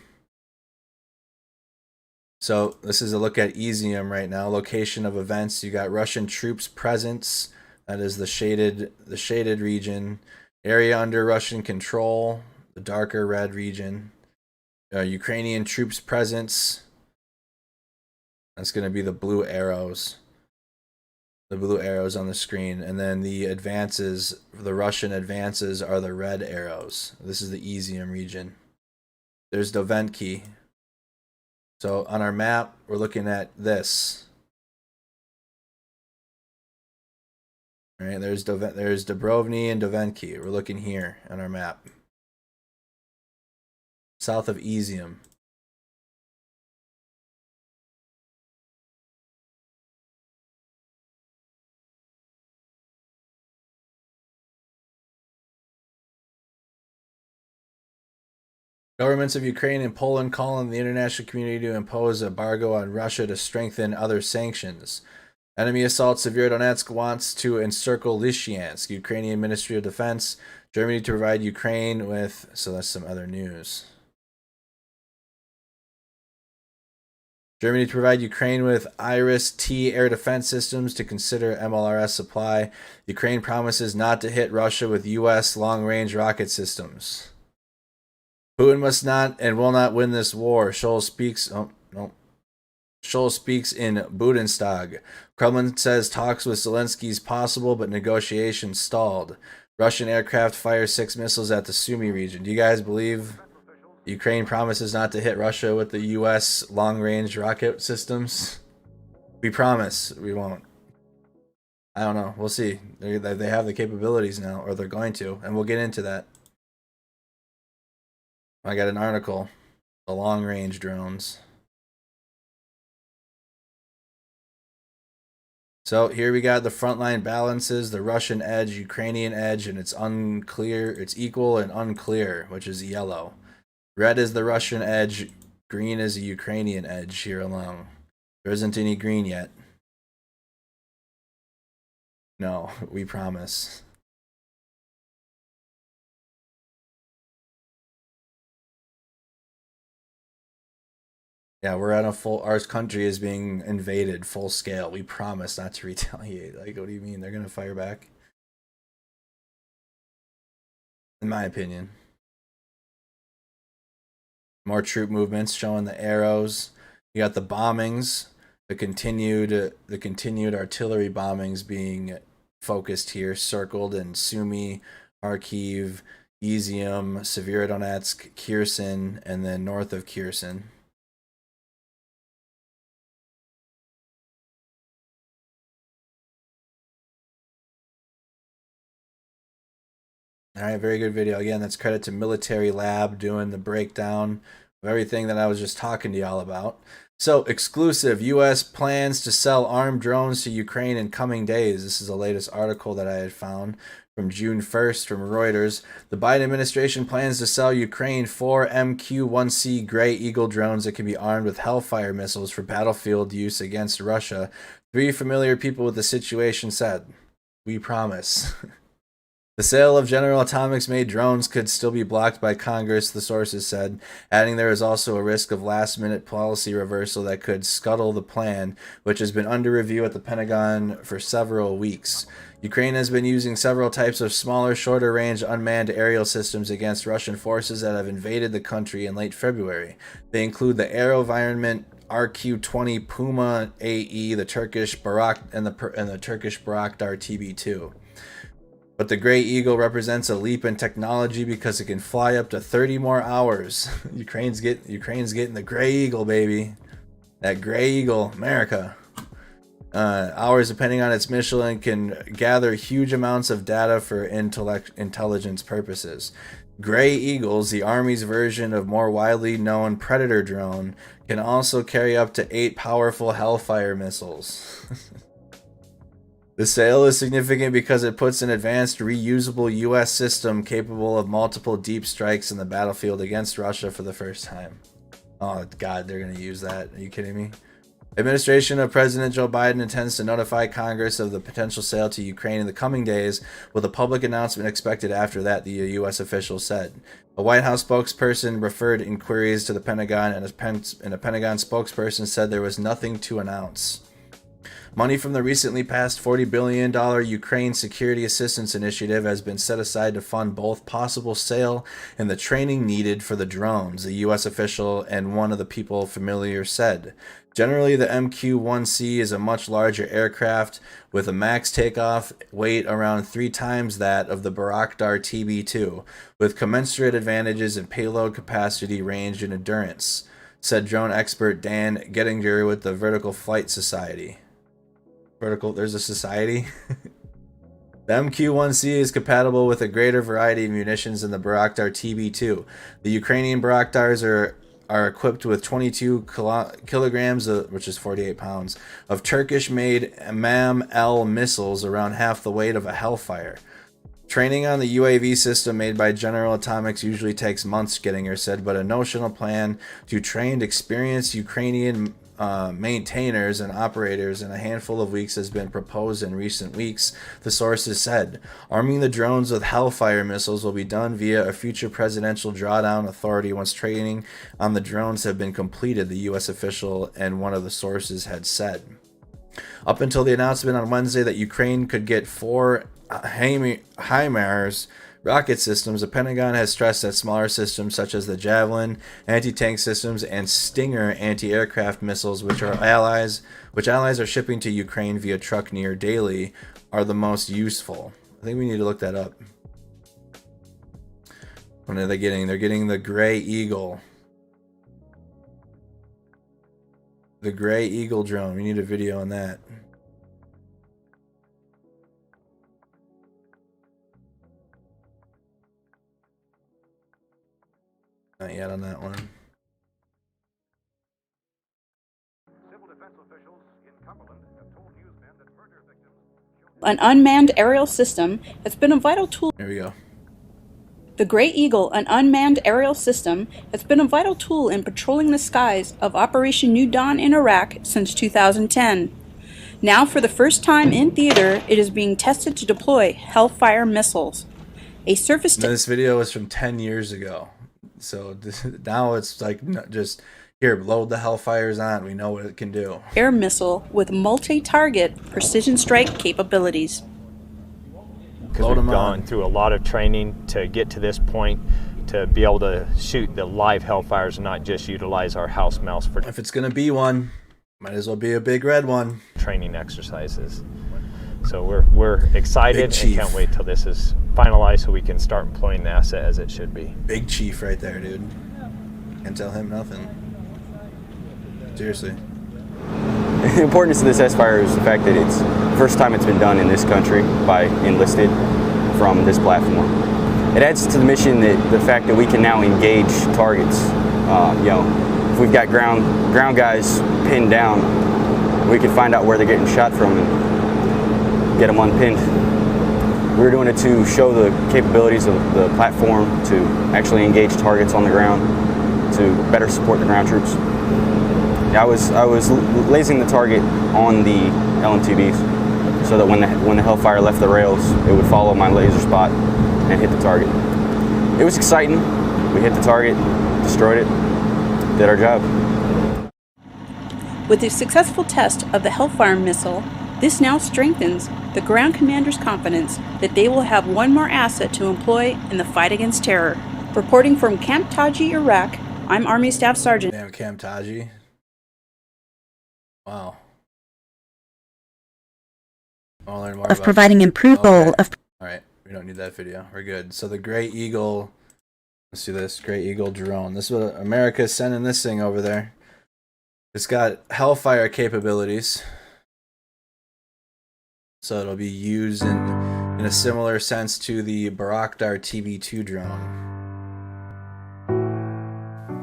So this is a look at Izium right now. Location of events. You got Russian troops presence. That is the shaded region. Area under Russian control. The darker red region. Ukrainian troops presence. That's going to be the blue arrows. The blue arrows on the screen. And then the advances, the Russian advances are the red arrows. This is the Izium region. There's Dovenki. So on our map, we're looking at this. All right, there's Dubrovny and Dovenki. We're looking here on our map. South of Izium. Governments of Ukraine and Poland call on the international community to impose an embargo on Russia to strengthen other sanctions. Enemy assault Severodonetsk wants to encircle Lysychansk. Ukrainian Ministry of Defense. Germany to provide Ukraine with... So that's some other news. Germany to provide Ukraine with Iris-T air defense systems to consider MLRS supply. Ukraine promises not to hit Russia with U.S. long-range rocket systems. Putin must not and will not win this war. Scholz speaks. Oh, no. Scholz speaks in Bundestag. Kremlin says talks with Zelensky is possible, but negotiations stalled. Russian aircraft fire 6 missiles at the Sumy region. Do you guys believe Ukraine promises not to hit Russia with the U.S. long-range rocket systems? We promise we won't. I don't know. We'll see. They have the capabilities now, or they're going to, and we'll get into that. I got an article. The long-range drones. So here we got the frontline balances, the Russian edge, Ukrainian edge, and it's unclear. It's equal and unclear, which is yellow. Red is the Russian edge. Green is the Ukrainian edge here along. There isn't any green yet. No, we promise. Yeah, we're at a full... Our country is being invaded full scale. We promise not to retaliate. Like, what do you mean? They're going to fire back? In my opinion. More troop movements showing the arrows. You got the bombings. The continued artillery bombings being focused here. Circled in Sumy, Kharkiv, Izium, Severodonetsk, Kherson, and then north of Kherson. All right, very good video. Again, that's credit to Military Lab doing the breakdown of everything that I was just talking to y'all about. So, exclusive, U.S. plans to sell armed drones to Ukraine in coming days. This is the latest article that I had found from June 1st from Reuters. The Biden administration plans to sell Ukraine 4 MQ-1C Gray Eagle drones that can be armed with Hellfire missiles for battlefield use against Russia. 3 familiar people with the situation said, "We promise." The sale of General Atomics made drones could still be blocked by Congress, the sources said, adding there is also a risk of last-minute policy reversal that could scuttle the plan, which has been under review at the Pentagon for several weeks. Ukraine has been using several types of smaller, shorter-range unmanned aerial systems against Russian forces that have invaded the country in late February. They include the AeroVironment RQ-20 Puma AE, the Turkish Barak, and the Turkish Bayraktar TB2. But the Gray Eagle represents a leap in technology because it can fly up to 30 more hours. Ukraine's getting the Gray Eagle, baby. That Gray Eagle, America. Hours depending on its mission, and can gather huge amounts of data for intelligence purposes. Gray Eagles, the Army's version of more widely known Predator drone, can also carry up to 8 powerful Hellfire missiles. The sale is significant because it puts an advanced, reusable U.S. system capable of multiple deep strikes in the battlefield against Russia for the first time. Oh, God, they're going to use that. Are you kidding me? Administration of President Joe Biden intends to notify Congress of the potential sale to Ukraine in the coming days, with a public announcement expected after that, the U.S. official said. A White House spokesperson referred inquiries to the Pentagon, and a Pentagon spokesperson said there was nothing to announce. Money from the recently passed $40 billion Ukraine Security Assistance Initiative has been set aside to fund both possible sale and the training needed for the drones, the U.S. official and one of the people familiar said. Generally, the MQ-1C is a much larger aircraft with a max takeoff weight around 3 times that of the Bayraktar TB2, with commensurate advantages in payload capacity, range, and endurance, said drone expert Dan Gettinger with the Vertical Flight Society. There's a society. The MQ-1C is compatible with a greater variety of munitions than the Bayraktar TB2. The Ukrainian Bayraktars are equipped with 22 kilograms, which is 48 pounds, of Turkish-made MAM-L missiles, around half the weight of a Hellfire. Training on the UAV system made by General Atomics usually takes months, Gettinger said, but a notional plan to train experienced Ukrainian maintainers and operators in a handful of weeks has been proposed in recent weeks, the sources said. Arming the drones with Hellfire missiles will be done via a future presidential drawdown authority once training on the drones have been completed, the U.S. official and one of the sources had said. Up until the announcement on Wednesday that Ukraine could get 4 HIMARS rocket systems, the Pentagon has stressed that smaller systems such as the Javelin anti-tank systems and Stinger anti-aircraft missiles, which allies are shipping to Ukraine via truck near daily, are the most useful. I think we need to look that up. What are they getting? They're getting the Gray Eagle. The Gray Eagle drone. We need a video on that. Not yet on that one. An unmanned aerial system has been a vital tool. There we go. The Gray Eagle, an unmanned aerial system, has been a vital tool in patrolling the skies of Operation New Dawn in Iraq since 2010. Now, for the first time in theater, it is being tested to deploy Hellfire missiles. A surface. This video was from 10 years ago. So now it's like just here, load the Hellfires on. We know what it can do. Air missile with multi-target precision strike capabilities. Because we've gone through a lot of training to get to this point, to be able to shoot the live Hellfires and not just utilize our house mouse for. If it's gonna be one, might as well be a big red one. Training exercises. So we're excited and can't wait till this is finalized so we can start employing the asset as it should be. Big chief right there, dude. Can't tell him nothing. Seriously. The importance of this S-Fire is the fact that it's the first time it's been done in this country by enlisted from this platform. It adds to the mission that the fact that we can now engage targets. If we've got ground guys pinned down, we can find out where they're getting shot from and get them unpinned. We're doing it to show the capabilities of the platform to actually engage targets on the ground, to better support the ground troops. I was lasing the target on the LMTBs so that when the Hellfire left the rails, it would follow my laser spot and hit the target. It was exciting. We hit the target, destroyed it, did our job. With the successful test of the Hellfire missile, this now strengthens the ground commander's confidence that they will have one more asset to employ in the fight against terror. Reporting from Camp Taji, Iraq, I'm Army Staff Sergeant. Damn, Camp Taji. Wow. I'll learn more of about providing improved goal of. All right, we don't need that video. We're good. So the Gray Eagle. Let's do this. Gray Eagle drone. This is what America's sending this thing over there. It's got Hellfire capabilities. So it'll be used in a similar sense to the Bayraktar TB2 drone.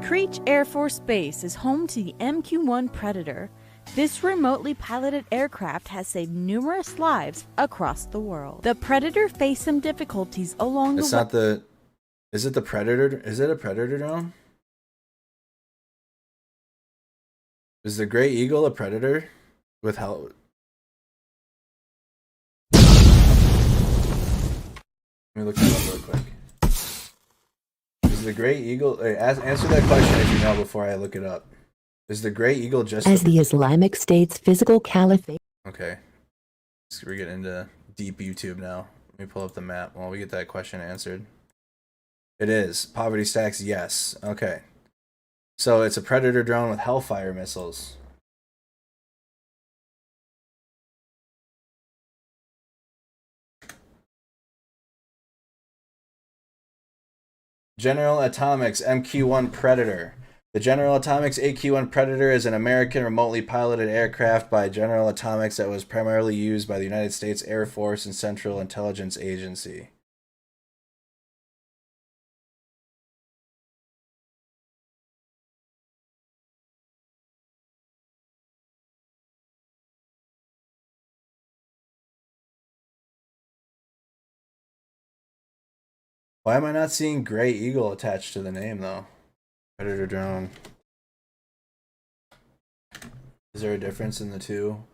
Creech Air Force Base is home to the MQ-1 Predator. This remotely piloted aircraft has saved numerous lives across the world. The Predator faced some difficulties along the way. It's not the... Is it the Predator? Is it a Predator drone? Is the Gray Eagle a Predator? With hell... Let me look that up real quick. Is the Gray Eagle... Wait, answer that question if you know before I look it up. Is the Gray Eagle just... As the Islamic State's physical caliphate... Okay. So we're getting into deep YouTube now. Let me pull up the map while we get that question answered. It is. Poverty Stacks, yes. Okay. So it's a Predator drone with Hellfire missiles. General Atomics MQ-1 Predator. The General Atomics AQ-1 Predator is an American remotely piloted aircraft by General Atomics that was primarily used by the United States Air Force and Central Intelligence Agency. Why am I not seeing Gray Eagle attached to the name, though? Predator drone. Is there a difference in the two?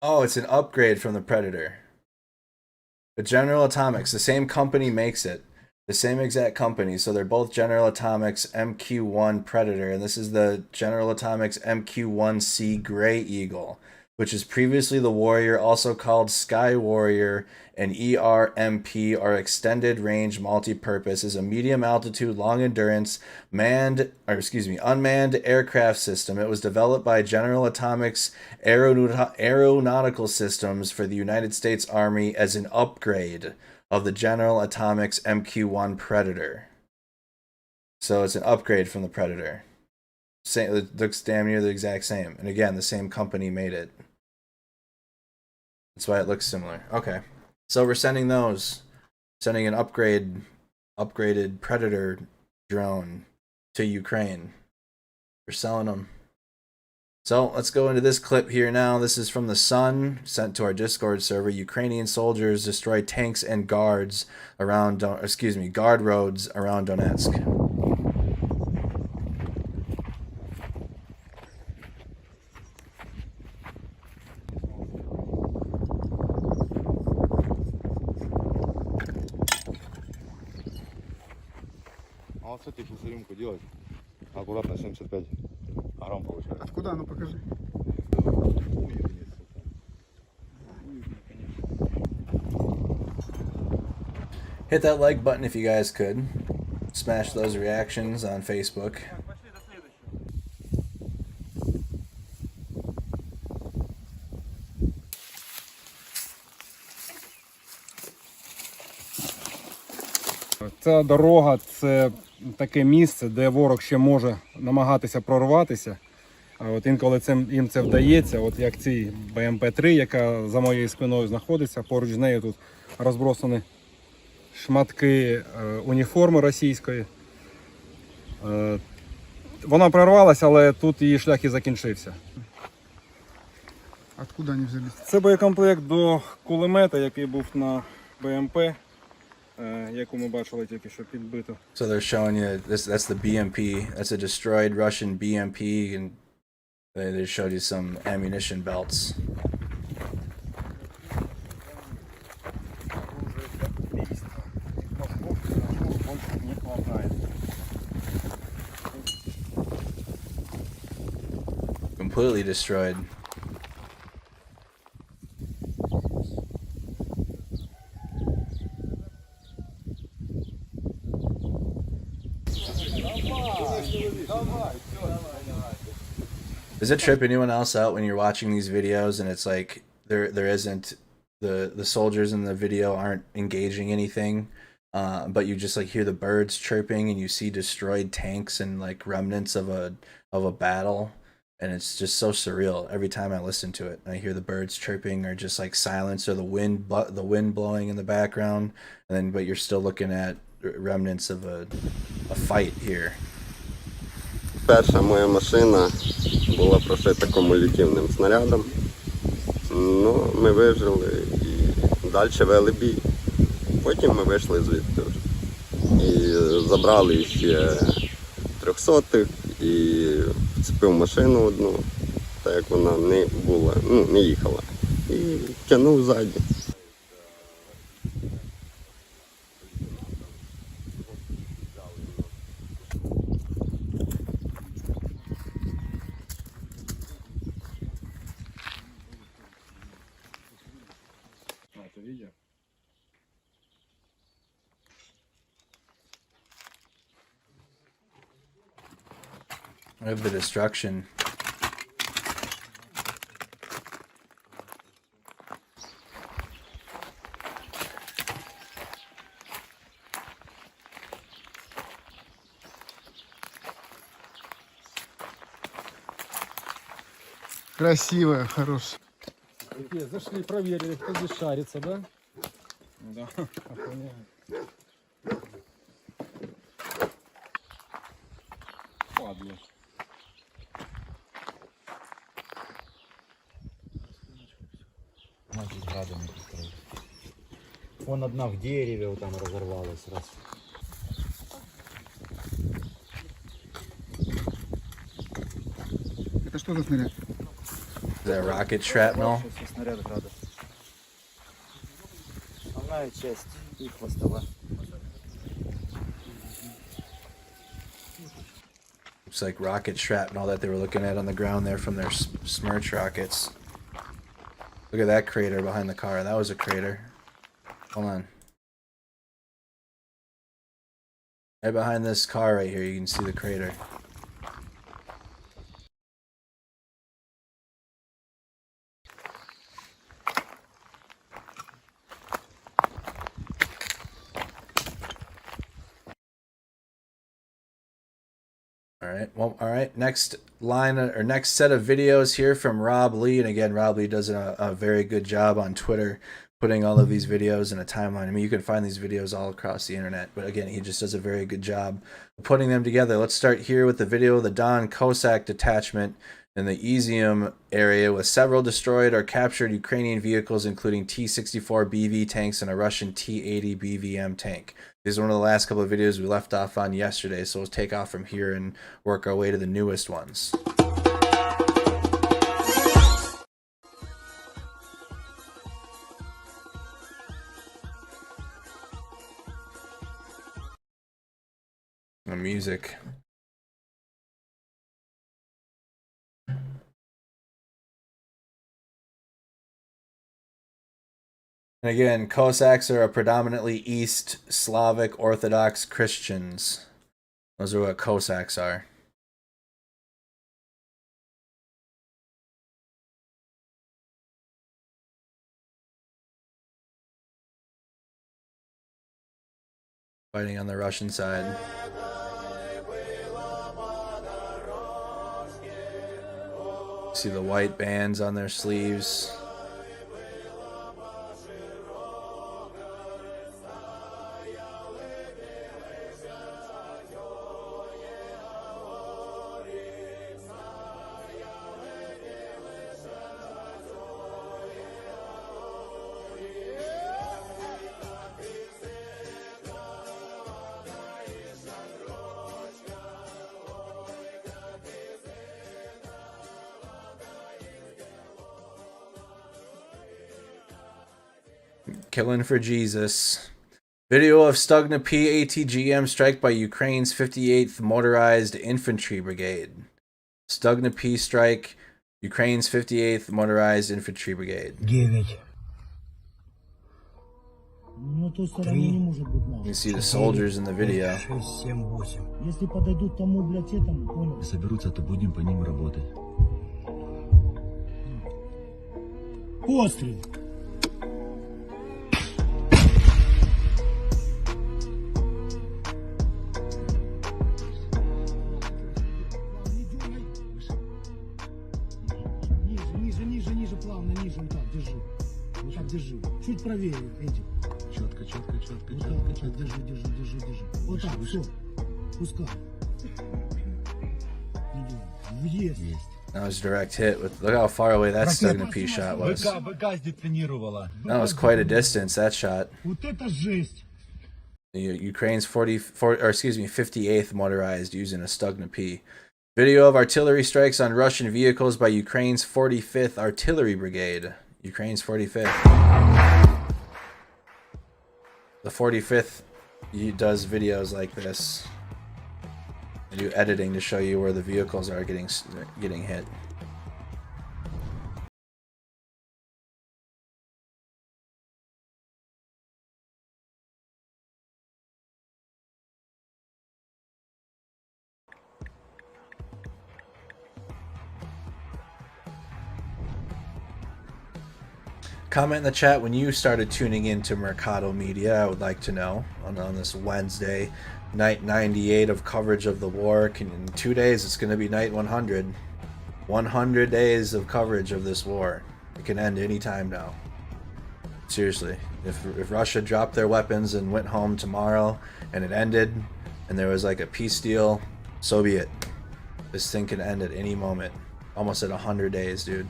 Oh, it's an upgrade from the Predator. But General Atomics, the same company makes it. The same exact company, so they're both General Atomics MQ-1 Predator, and this is the General Atomics MQ-1C Gray Eagle, which is previously the Warrior, also called Sky Warrior, and ERMP, or Extended Range Multi-Purpose, is a medium altitude, long endurance, unmanned aircraft system. It was developed by General Atomics Aeronautical Systems for the United States Army as an upgrade of the General Atomics MQ-1 Predator. So it's an upgrade from the Predator. Same, it looks damn near the exact same. And again, the same company made it. That's why it looks similar. Okay. So we're sending those. Sending an upgraded Predator drone to Ukraine. We're selling them. So let's go into this clip here now. This is from The Sun, sent to our Discord server. Ukrainian soldiers destroy tanks and guard roads around Donetsk. А вот с этой фасолинку делать аккуратно 75 грамм получается. Откуда? Ну покажи. Hit that like button if you guys could. Smash those reactions on Facebook. Ця дорога – це таке місце, де ворог ще може намагатися прорватися. От інколи їм це вдається, от як цій БМП-3, яка за моєю спиною знаходиться, поруч з нею тут розбросані шматки уніформи російської. Вона прорвалася, але тут її шлях і закінчився. Откуда вони взялись? Це боєкомплект до кулемета, який був на БМП, яку ми бачили тільки що підбито. So they're showing you that's the BMP. That's a destroyed Russian BMP, and they showed you some ammunition belts. Completely destroyed. Does it trip anyone else out when you're watching these videos and it's like there isn't the soldiers in the video aren't engaging anything, but you just like hear the birds chirping and you see destroyed tanks and like remnants of a battle, and it's just so surreal every time I listen to it. I hear the birds chirping or just like silence or the wind blowing in the background, and then but you're still looking at remnants of a fight here. Перша моя машина була прошита кумулятивним снарядом. Ну, ми вижили і далі вели бій. Потім ми вийшли звідти вже. І забрали ще 300-х і вцепив машину одну, так як вона не була, ну, не їхала. І тягнув ззаді. Of the destruction. Красивая, хорошая. Зашли, проверили, кто здесь шарится, да? Да. Падла. Значит, градами построить. Вон одна в дереве вот там разорвалась раз. Это что за снаряд? The rocket shrapnel. Снаряд градов. Основная часть и хвостовая. Looks like rocket shrapnel that they were looking at on the ground there from their Smirch rockets. Look at that crater behind the car. That was a crater. Hold on. Right behind this car right here, you can see the crater. All right. Next line or next set of videos here from Robb Lee, and again, Robb Lee does a very good job on Twitter putting all of these videos in a timeline. I mean, you can find these videos all across the internet, but again, he just does a very good job of putting them together. Let's start here with the video of the Don Cossack detachment in the Izium area with several destroyed or captured Ukrainian vehicles, including T-64 BV tanks and a Russian T-80 BVM tank. This is one of the last couple of videos we left off on yesterday, so we'll take off from here and work our way to the newest ones. The music. And again, Cossacks are a predominantly East Slavic Orthodox Christians. Those are what Cossacks are. Fighting on the Russian side. See the white bands on their sleeves. Killing for Jesus. Video of Stugna P ATGM strike by Ukraine's 58th Motorized Infantry Brigade. Stugna P strike, Ukraine's 58th Motorized Infantry Brigade. 9. You can see the soldiers in the video. Соберутся, то будем по ним работать. Пострел. Ниже, плавно, ниже, вот так, держи. Вот так, держи. Чуть правее, Эдик. Четко, четко. Вот так, держи. Вот так, все. Пускай. Есть. That was a direct hit. Look how far away that Stugna P shot was. That was quite a distance, that shot. Ukraine's 58th motorized using a Stugna P. Video of artillery strikes on Russian vehicles by Ukraine's 45th Artillery Brigade. Ukraine's 45th. The 45th does videos like this. They do editing to show you where the vehicles are getting hit. Comment in the chat when you started tuning into Mercado Media. I would like to know on this Wednesday, night 98 of coverage of the war. In 2 days, it's going to be night 100. 100 days of coverage of this war. It can end any time now. Seriously, if Russia dropped their weapons and went home tomorrow and it ended and there was like a peace deal, so be it. This thing can end at any moment. Almost at 100 days, dude.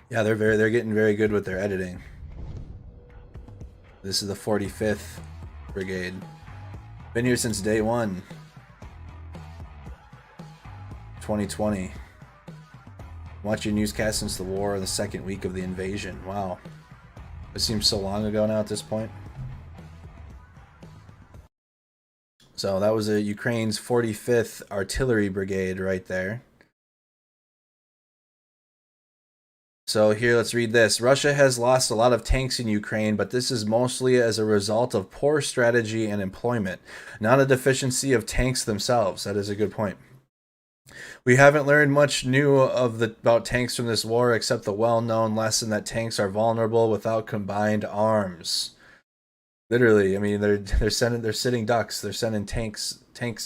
Yeah, they're getting very good with their editing. This is the 45th Brigade. Been here since day one. 2020. Watching newscasts since the war, the second week of the invasion. Wow. It seems so long ago now at this point. So that was Ukraine's 45th Artillery Brigade right there. So here, let's read this. Russia has lost a lot of tanks in Ukraine, but this is mostly as a result of poor strategy and employment, not a deficiency of tanks themselves. That is a good point. We haven't learned much new about tanks from this war, except the well-known lesson that tanks are vulnerable without combined arms. Literally, I mean, they're sitting ducks. They're sending tanks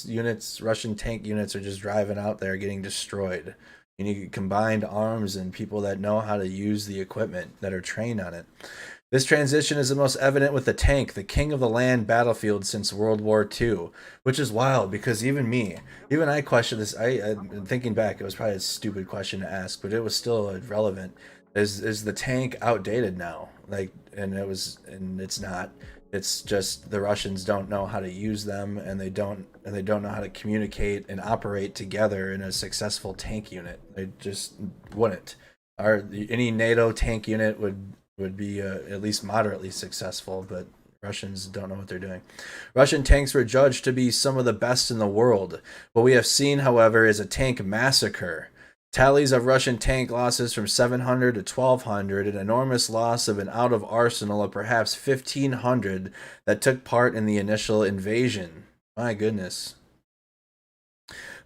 units. Russian tank units are just driving out there, getting destroyed. You need combined arms and people that know how to use the equipment, that are trained on it. This transition is the most evident with the tank, the king of the land battlefield since World War II, which is wild because even I questioned this. I'm thinking back, it was probably a stupid question to ask, but it was still relevant. Is the tank outdated now? And it's not. It's just the Russians don't know how to use them, and they don't know how to communicate and operate together in a successful tank unit. They just wouldn't. Any NATO tank unit would be at least moderately successful, but Russians don't know what they're doing. Russian tanks were judged to be some of the best in the world. What we have seen, however, is a tank massacre. Tallies of Russian tank losses from 700 to 1,200, an enormous loss of an out-of-arsenal of perhaps 1,500 that took part in the initial invasion. My goodness.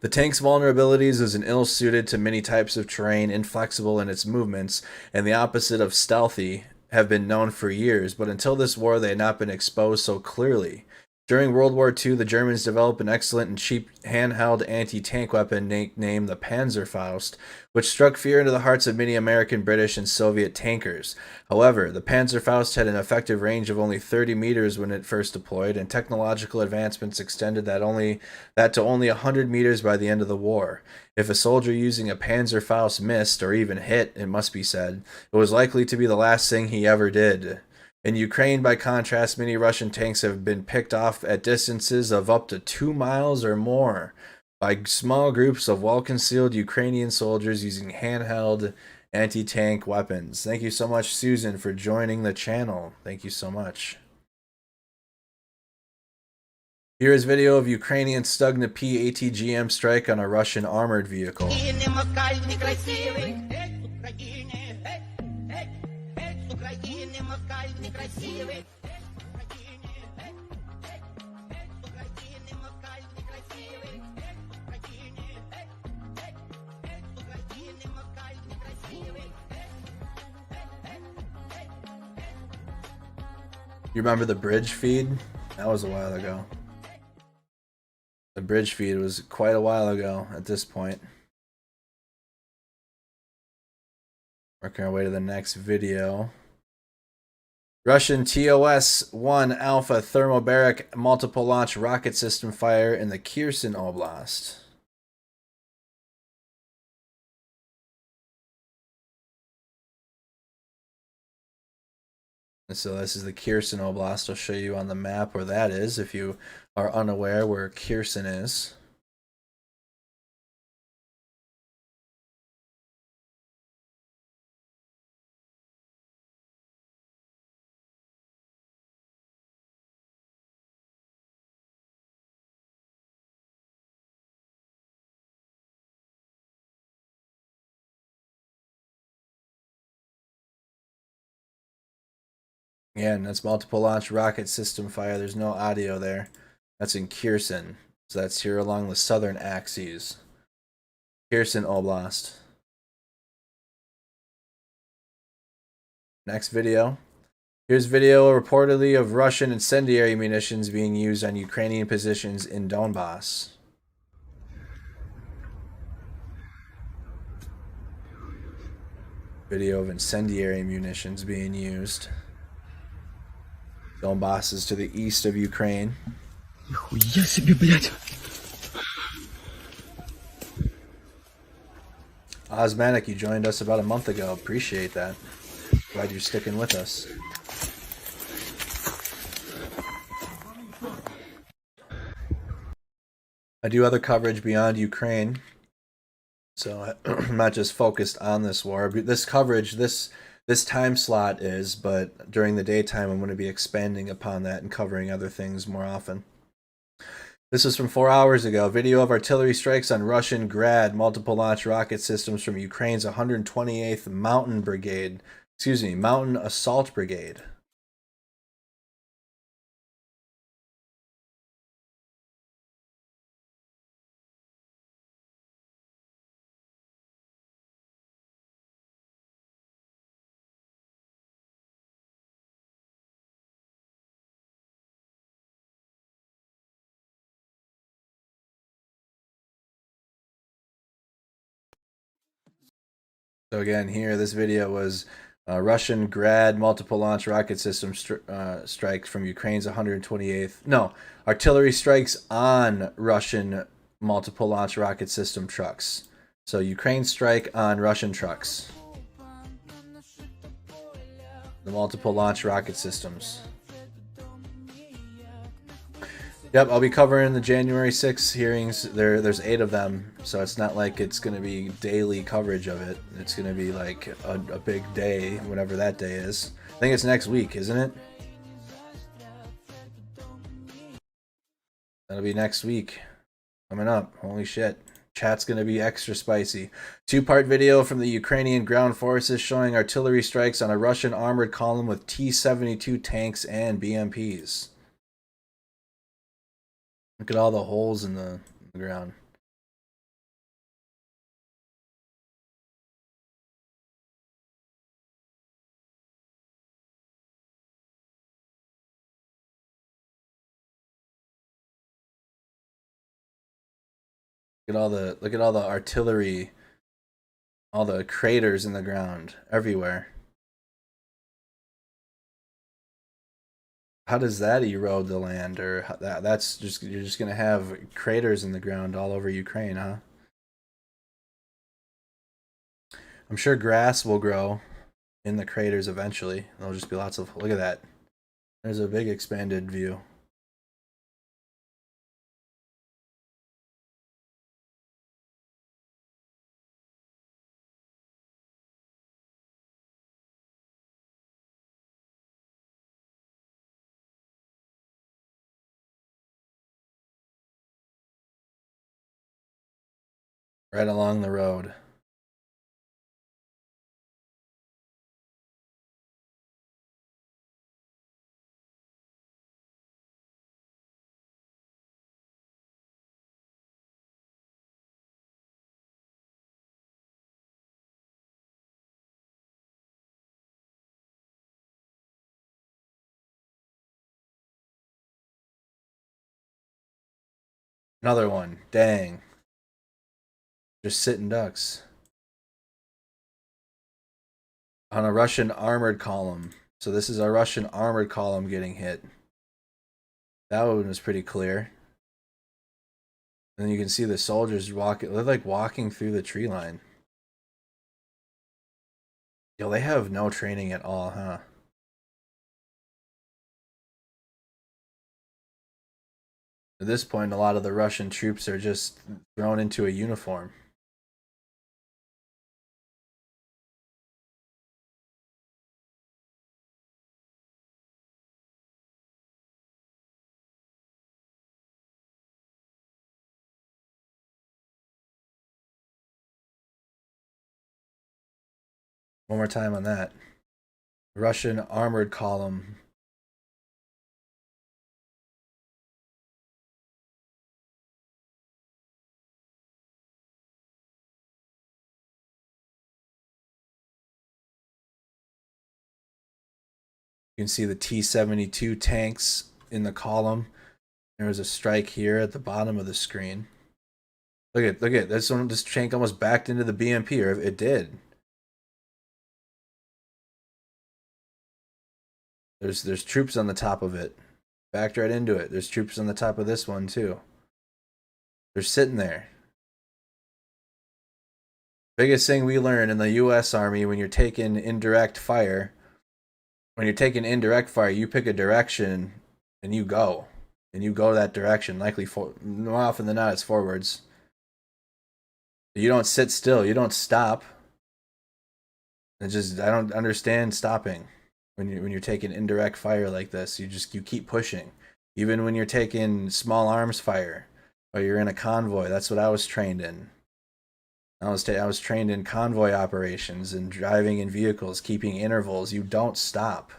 The tank's vulnerabilities is an ill-suited to many types of terrain, inflexible in its movements, and the opposite of stealthy have been known for years, but until this war they had not been exposed so clearly. During World War II, the Germans developed an excellent and cheap handheld anti-tank weapon named the Panzerfaust, which struck fear into the hearts of many American, British, and Soviet tankers. However, the Panzerfaust had an effective range of only 30 meters when it first deployed, and technological advancements extended that to only 100 meters by the end of the war. If a soldier using a Panzerfaust missed, or even hit, it must be said, it was likely to be the last thing he ever did. In Ukraine, by contrast, many Russian tanks have been picked off at distances of up to 2 miles or more by small groups of well-concealed Ukrainian soldiers using handheld anti-tank weapons. Thank you so much, Susan, for joining the channel. Thank you so much. Here is video of Ukrainian Stugna P ATGM strike on a Russian armored vehicle. You remember the bridge feed? That was a while ago. The bridge feed was quite a while ago at this point. Working our way to the next video. Russian TOS-1 Alpha thermobaric multiple launch rocket system fire in the Kherson Oblast. So this is the Kherson Oblast. I'll show you on the map where that is if you are unaware where Kherson is. Again, that's multiple launch rocket system fire. There's no audio there. That's in Kherson. So that's here along the southern axes. Kherson Oblast. Next video. Here's video reportedly of Russian incendiary munitions being used on Ukrainian positions in Donbass. Video of incendiary munitions being used. Donbass is to the east of Ukraine. Osmanic, you joined us about a month ago. Appreciate that. Glad you're sticking with us. I do other coverage beyond Ukraine, so I'm not just focused on this war. This coverage, this time slot is, but during the daytime I'm going to be expanding upon that and covering other things more often. This is from 4 hours ago. Video of artillery strikes on Russian Grad multiple launch rocket systems from Ukraine's 128th Mountain Brigade. Excuse me, Mountain Assault Brigade. So again, here, this video was Russian Grad multiple launch rocket system strikes from Ukraine's 128th. No, artillery strikes on Russian multiple launch rocket system trucks. So Ukraine strike on Russian trucks. The multiple launch rocket systems. Yep, I'll be covering the January 6th hearings. There's 8 of them, so it's not like it's going to be daily coverage of it. It's going to be like a big day, whatever that day is. I think it's next week, isn't it? That'll be next week. Coming up. Holy shit. Chat's going to be extra spicy. 2-part video from the Ukrainian ground forces showing artillery strikes on a Russian armored column with T-72 tanks and BMPs. Look at all the holes in the ground. Look at all the artillery, all the craters in the ground everywhere. How does that erode the land, or that's just, you're just gonna have craters in the ground all over Ukraine, huh? I'm sure grass will grow in the craters eventually. There'll just be lots of, look at that. There's a big expanded view. right along the road. Another one. Dang. Just sitting ducks. On a Russian armored column. So this is a Russian armored column getting hit. That one was pretty clear. And then you can see the soldiers walking. They're like walking through the tree line. Yo, they have no training at all, huh? At this point, a lot of the Russian troops are just thrown into a uniform. One more time on that. Russian armored column. You can see the T-72 tanks in the column. There was a strike here at the bottom of the screen. Look at this one. This tank almost backed into the BMP, or it did. There's troops on the top of it. Backed right into it. There's troops on the top of this one too. They're sitting there. Biggest thing we learned in the U.S. Army when you're taking indirect fire. When you're taking indirect fire, you pick a direction and you go. And you go that direction. Likely, more often than not, it's forwards. You don't sit still. You don't stop. I don't understand stopping when you're taking indirect fire like this. You keep pushing. Even when you're taking small arms fire or you're in a convoy, that's what I was trained in. I was trained in convoy operations and driving in vehicles, keeping intervals. You don't stop.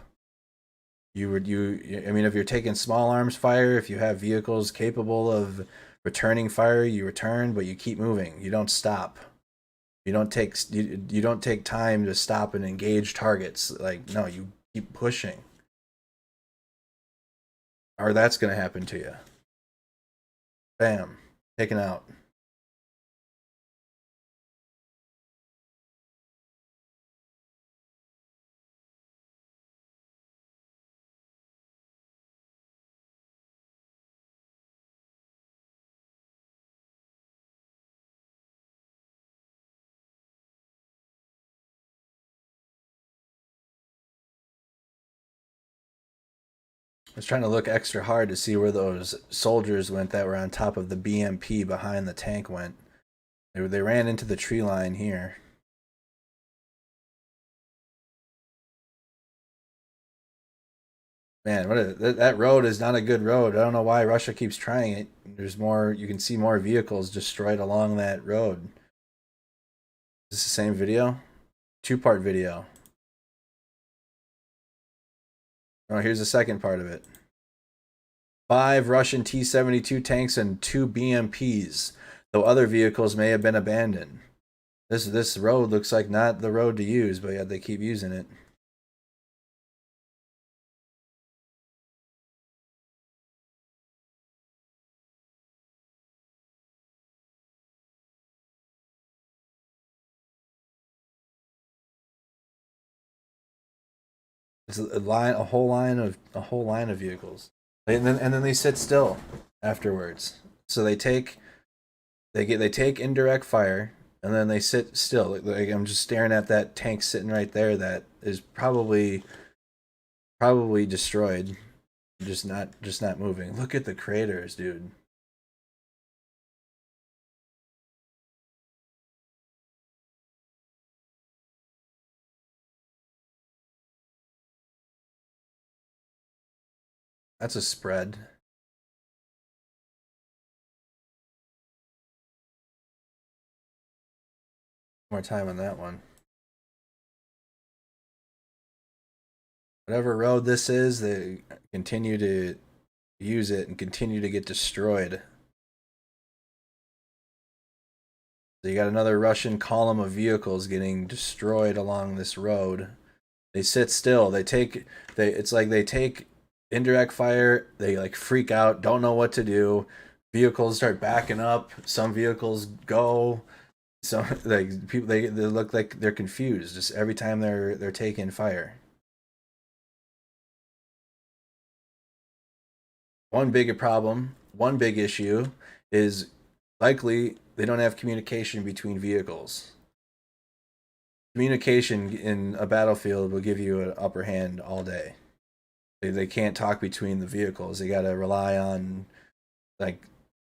I mean, if you're taking small arms fire, if you have vehicles capable of returning fire, you return, but you keep moving. You don't stop. You don't take time to stop and engage targets. Like, no, you keep pushing. Or that's gonna happen to you. Bam. Taken out. I was trying to look extra hard to see where those soldiers went that were on top of the BMP behind the tank went. They ran into the tree line here. Man, that road is not a good road. I don't know why Russia keeps trying it. There's more. You can see more vehicles destroyed along that road. Is this the same video? Two-part video. Oh, here's the second part of it. 5 Russian T-72 tanks and 2 BMPs, though other vehicles may have been abandoned. This road looks like not the road to use, but yet they keep using it. It's a whole line of vehicles, and then they sit still afterwards. So they take indirect fire, and then they sit still. Like, I'm just staring at that tank sitting right there that is probably destroyed, just not moving. Look at the craters, dude. That's a spread. More time on that one. Whatever road this is, they continue to use it and continue to get destroyed. So you got another Russian column of vehicles getting destroyed along this road. They sit still. It's like they take indirect fire. They like freak out, don't know what to do. Vehicles start backing up. Some vehicles go. Some like people they look like they're confused just every time they're taking fire. One big problem, one big issue is likely they don't have communication between vehicles. Communication in a battlefield will give you an upper hand all day. They can't talk between the vehicles. They got to rely on like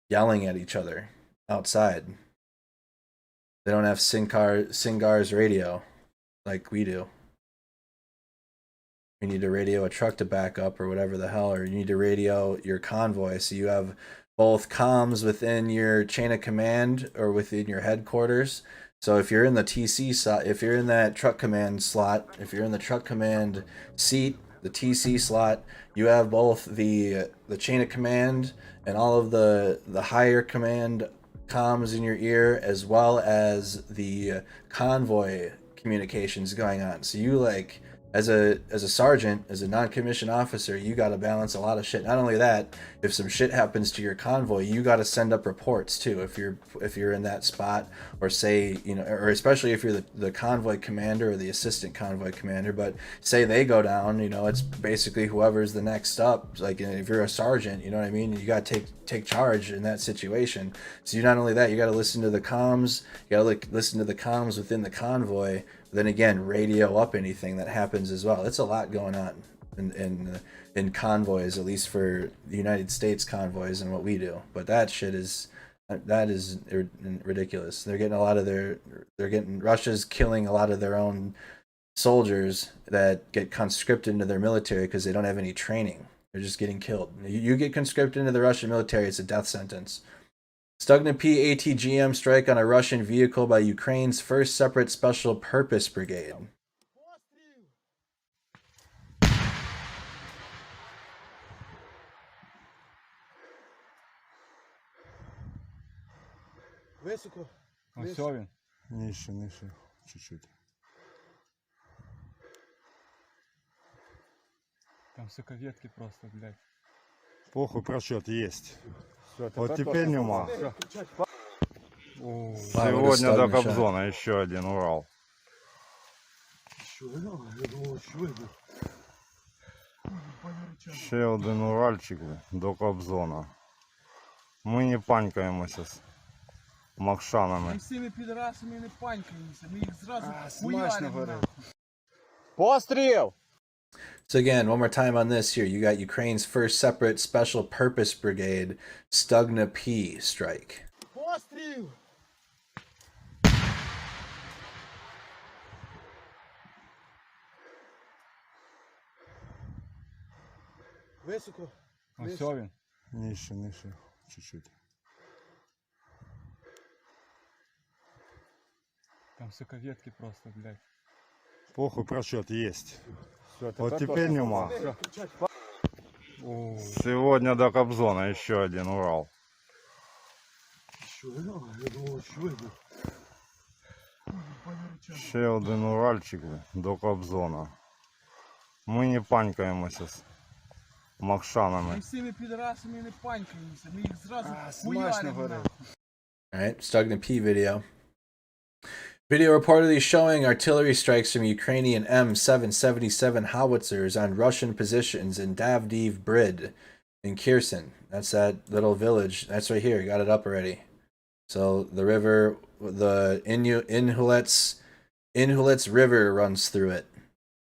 yelling at each other outside. They don't have Singar's radio like we do. You need to radio a truck to back up or whatever the hell, or you need to radio your convoy so you have both comms within your chain of command or within your headquarters. So if you're in the TC slot, if you're in that truck command slot, if you're in the truck command seat, the TC slot, you have both the chain of command and all of the higher command comms in your ear, as well as the convoy communications going on. So you like as a sergeant, as a non-commissioned officer, you got to balance a lot of shit. Not only that, if some shit happens to your convoy, you got to send up reports too. If you're in that spot, or say, you know, or especially if you're the convoy commander or the assistant convoy commander, but say they go down, you know, it's basically whoever's the next up. Like if you're a sergeant, you know what I mean? You got to take charge in that situation. So you not only that, you got to listen to the comms, you got to listen to the comms within the convoy. Then again, radio up anything that happens as well. It's a lot going on in convoys, at least for the United States convoys and what we do. But that shit is ridiculous. Russia's killing a lot of their own soldiers that get conscripted into their military because they don't have any training. They're just getting killed. You get conscripted into the Russian military, it's a death sentence. Stugna P ATGM strike on a Russian vehicle by Ukraine's first separate special purpose brigade. Високо. Ось він. Ниже, чуть-чуть. Там соковетки просто, блядь. Похуй, просчет есть. Вот теперь нема. Сегодня до Кобзона еще один Урал. Ще один Уральчик до Кобзона. Ми не панькаємося з Макшанами. Ми з цими підрасами не панькаємося, ми їх зразу хуяримо. Постріл! So again, one more time on this here. You got Ukraine's first separate special purpose brigade, Stugna P strike. Постріл! Високо. Ось він. Ниже, чуть-чуть. Там соковетки просто, блядь. Похуй, просчет есть. Вот теперь нема. Сегодня до Кобзона еще один Урал. Ще один Уральчик до Кобзона. Ми не панькаємося з Макшанами. Ми з цими підрасами не панькаємося, ми їх зразу хуяримо. Alright, Stugna P video. Video reportedly showing artillery strikes from Ukrainian M777 howitzers on Russian positions in Davdiv Brid in Kherson. That's that little village. That's right here. Got it up already. So the river, the Inhulets River runs through it.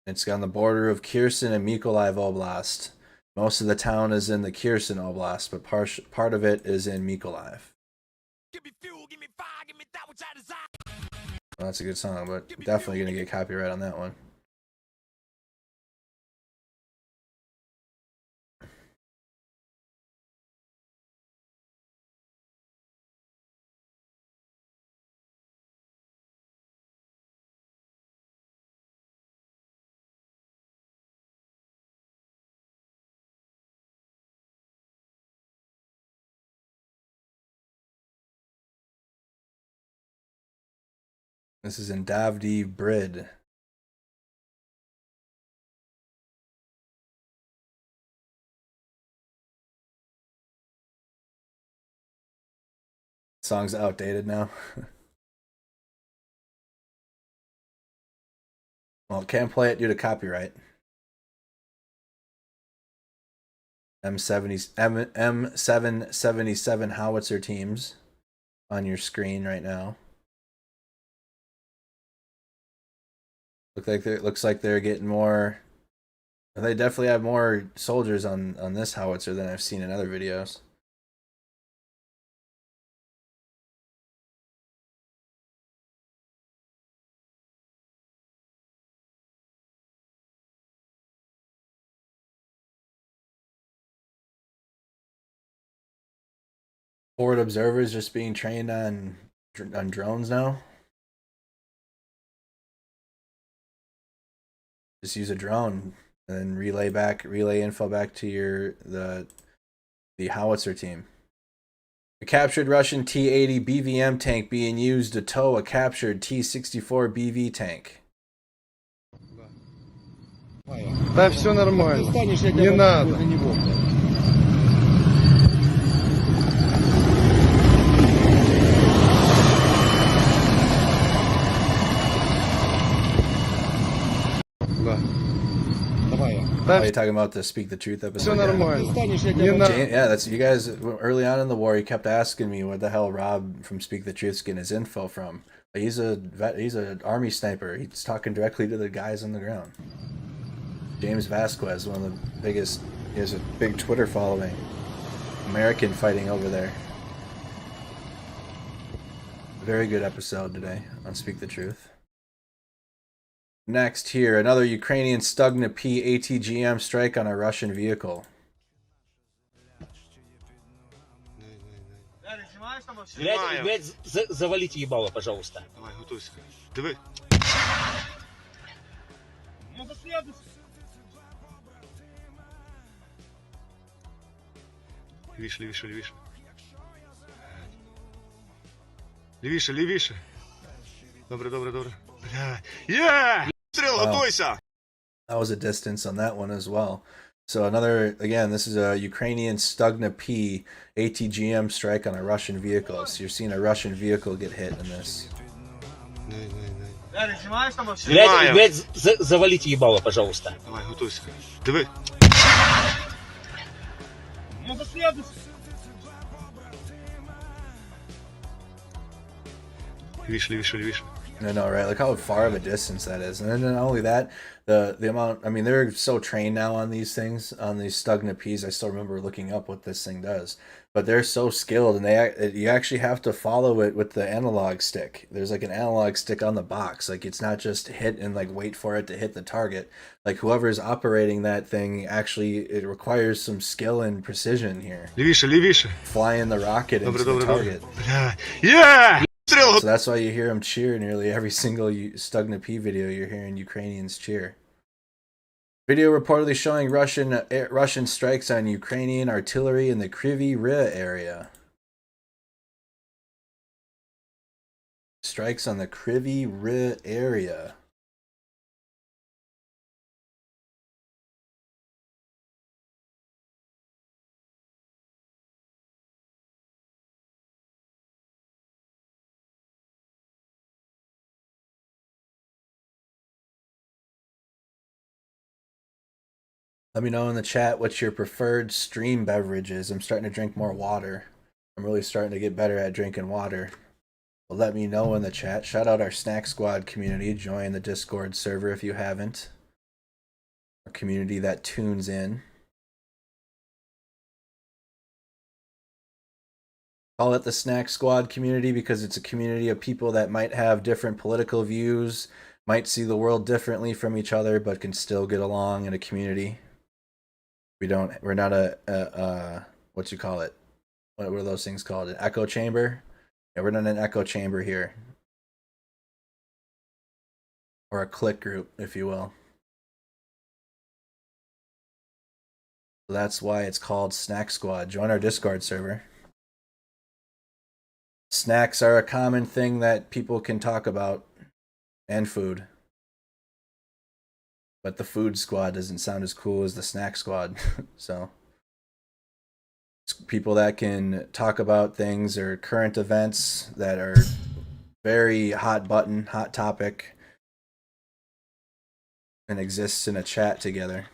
It's on the border of Kherson and Mykolaiv Oblast. Most of the town is in the Kherson Oblast, but part of it is in Mykolaiv. Give me fuel, give me fire, give me that which I desire. Well, that's a good song, but definitely going to get copyright on that one. This is in Davdi Brid. Song's outdated now. Well, can't play it due to copyright. M777 howitzer teams on your screen right now. Looks like they're getting more. They definitely have more soldiers on this howitzer than I've seen in other videos. Forward observers just being trained on drones now. Just use a drone and then relay info back to the howitzer team. A captured Russian T-80 BVM tank being used to tow a captured T-64 BV tank. Да все нормально. Не надо. Are you talking about the Speak the Truth episode? Yeah, that's you guys. Early on in the war, you kept asking me what the hell Robb from Speak the Truth's getting his info from. He's an army sniper. He's talking directly to the guys on the ground. James Vasquez, one of the biggest. He has a big Twitter following. American fighting over there. Very good episode today on Speak the Truth. Next here, another Ukrainian Stugna P ATGM strike on a Russian vehicle. Завалите ебало, пожалуйста. Давай, готуйся. Диви. Лівіше, лівіше, лівіше. Лівіше, лівіше. Добре, добре, добре. Є! Стріл, готуйся! That was a distance on that one as well. So another, again, this is a Ukrainian Stugna P ATGM strike on a Russian vehicle. So you're seeing a Russian vehicle get hit in this. Блядь, завалите ебало, пожалуйста. Давай, готуйся. Диви. Лівіше, лівіше, лівіше. I know, right? Like how far of a distance that is. And then not only that, the amount, I mean, they're so trained now on these things, on these Stugna Ps. I still remember looking up what this thing does. But they're so skilled, and you actually have to follow it with the analog stick. There's like an analog stick on the box. Like it's not just hit and like wait for it to hit the target. Like whoever's operating that thing, actually, it requires some skill and precision here. Лівіше, лівіше. Flying the rocket into the target. Yeah! So that's why you hear them cheer nearly every single Stugna P video. You're hearing Ukrainians cheer. Video reportedly showing Russian strikes on Ukrainian artillery in the Kryvyi Rih area. Strikes on the Kryvyi Rih area. Let me know in the chat what your preferred stream beverage is. I'm starting to drink more water. I'm really starting to get better at drinking water. Well, let me know in the chat. Shout out our Snack Squad community. Join the Discord server if you haven't. Our community that tunes in. Call it the Snack Squad community because it's a community of people that might have different political views, might see the world differently from each other, but can still get along in a community. We're not what you call it? What are those things called? An echo chamber? Yeah, we're not an echo chamber here. Or a clique group, if you will. So that's why it's called Snack Squad. Join our Discord server. Snacks are a common thing that people can talk about and food. But the food squad doesn't sound as cool as the snack squad. So it's people that can talk about things or current events that are very hot button, hot topic, and exists in a chat together.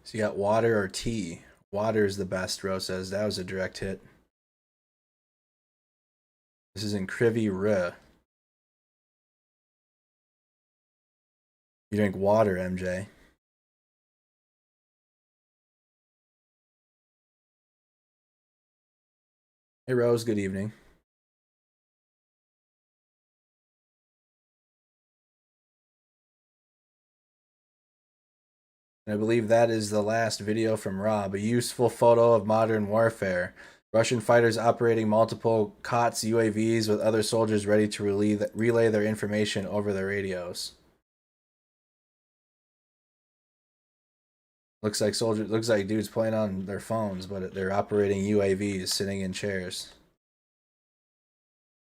So you got water or tea. Water is the best, Rose says. That was a direct hit. This is in Kryvyi Rih. You drink water, MJ. Hey, Rose, good evening. And I believe that is the last video from Rob. A useful photo of modern warfare. Russian fighters operating multiple COTS UAVs with other soldiers ready to relay their information over the radios. Looks like dudes playing on their phones, but they're operating UAVs sitting in chairs.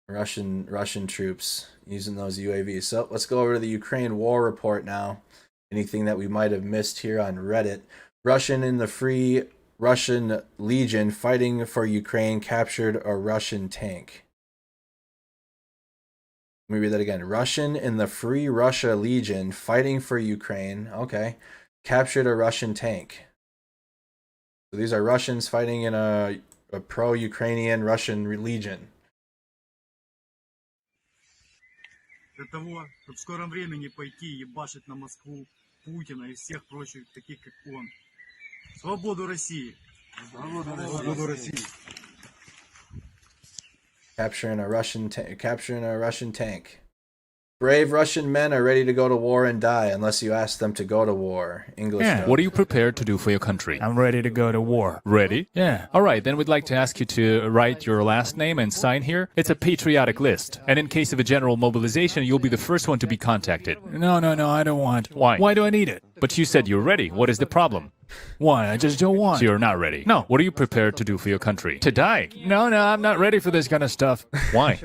Russian troops using those UAVs. So let's go over to the Ukraine War Report now. Anything that we might have missed here on Reddit. Russian in the Free Russian Legion fighting for Ukraine captured a Russian tank. Let me read that again. Russian in the Free Russia Legion fighting for Ukraine. Okay. Captured a Russian tank. So these are Russians fighting in a pro-Ukrainian Russian Legion. Для того, чтобы в скором времени пойти и ебашить на Москву, Путина и всех прочих таких, как он. Свободу России! Свободу России! Capturing a Russian tank. Brave Russian men are ready to go to war and die unless you ask them to go to war. English note. What are you prepared to do for your country? I'm ready to go to war. Ready? Yeah. All right, then we'd like to ask you to write your last name and sign here. It's a patriotic list. And in case of a general mobilization, you'll be the first one to be contacted. No, I don't want. Why? Why do I need it? But you said you're ready. What is the problem? Why? I just don't want. So you're not ready. No. What are you prepared to do for your country? To die. No, I'm not ready for this kind of stuff. Why?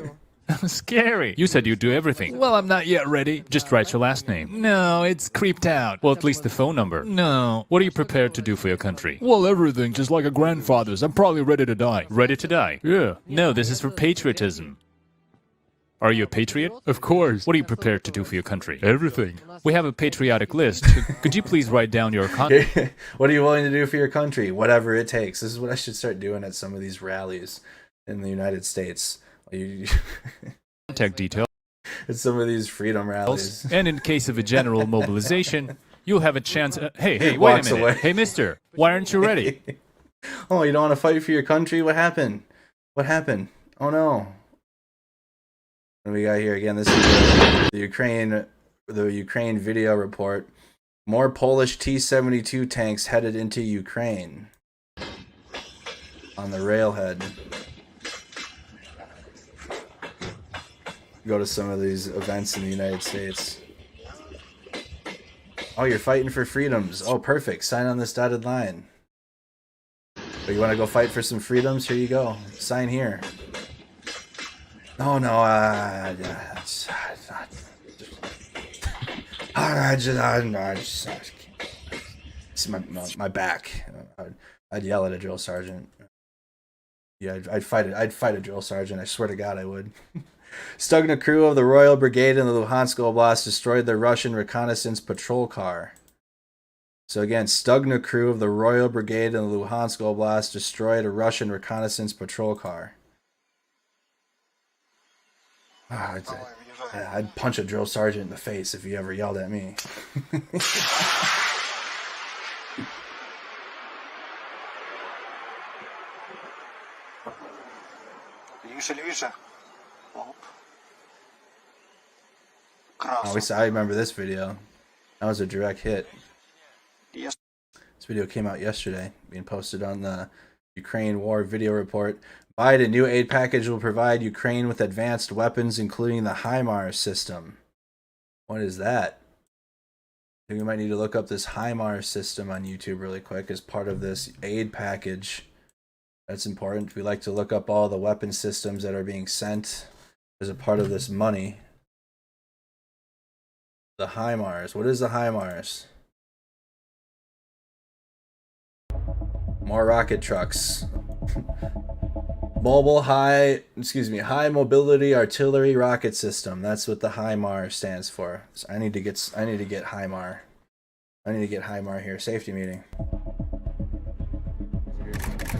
Scary. You said you'd do everything. Well, I'm not yet ready. Just write your last name. No, it's creeped out. Well, at least the phone number. No. What are you prepared to do for your country? Well, everything, just like a grandfather's. I'm probably ready to die. Ready to die? Yeah. No, this is for patriotism. Are you a patriot? Of course. What are you prepared to do for your country? Everything. We have a patriotic list. Could you please write down your What are you willing to do for your country? Whatever it takes. This is what I should start doing at some of these rallies in the United States. Contact details. At some of these freedom rallies. And in case of a general mobilization, you'll have a chance. Hey, wait a minute. Away. Hey, mister, why aren't you ready? Oh, you don't want to fight for your country? What happened? What happened? Oh, no. What do we got here again? This is the Ukraine video report. More Polish T-72 tanks headed into Ukraine on the railhead. Go to some of these events in the United States. Oh, you're fighting for freedoms. Oh, perfect. Sign on this dotted line. But you want to go fight for some freedoms? Here you go. Sign here. Oh, no. It's my back. I'd yell at a drill sergeant. Yeah, I'd fight it. I'd fight a drill sergeant. I swear to God, I would. Stugna crew of the Royal Brigade in the Luhansk Oblast destroyed the Russian reconnaissance patrol car. So again, Stugna crew of the Royal Brigade in the Luhansk Oblast destroyed a Russian reconnaissance patrol car. I'd punch a drill sergeant in the face if he ever yelled at me. I remember this video. That was a direct hit. This video came out yesterday, being posted on the Ukraine War Video Report. Biden, new aid package will provide Ukraine with advanced weapons, including the HIMARS system. What is that? I think we might need to look up this HIMARS system on YouTube really quick as part of this aid package That's important. We like to look up all the weapon systems that are being sent as a part of this money. The HIMARS. What is the HIMARS? More rocket trucks. High mobility artillery rocket system. That's what the HIMAR stands for. So I need to get HIMAR. I need to get HIMAR here. Safety meeting.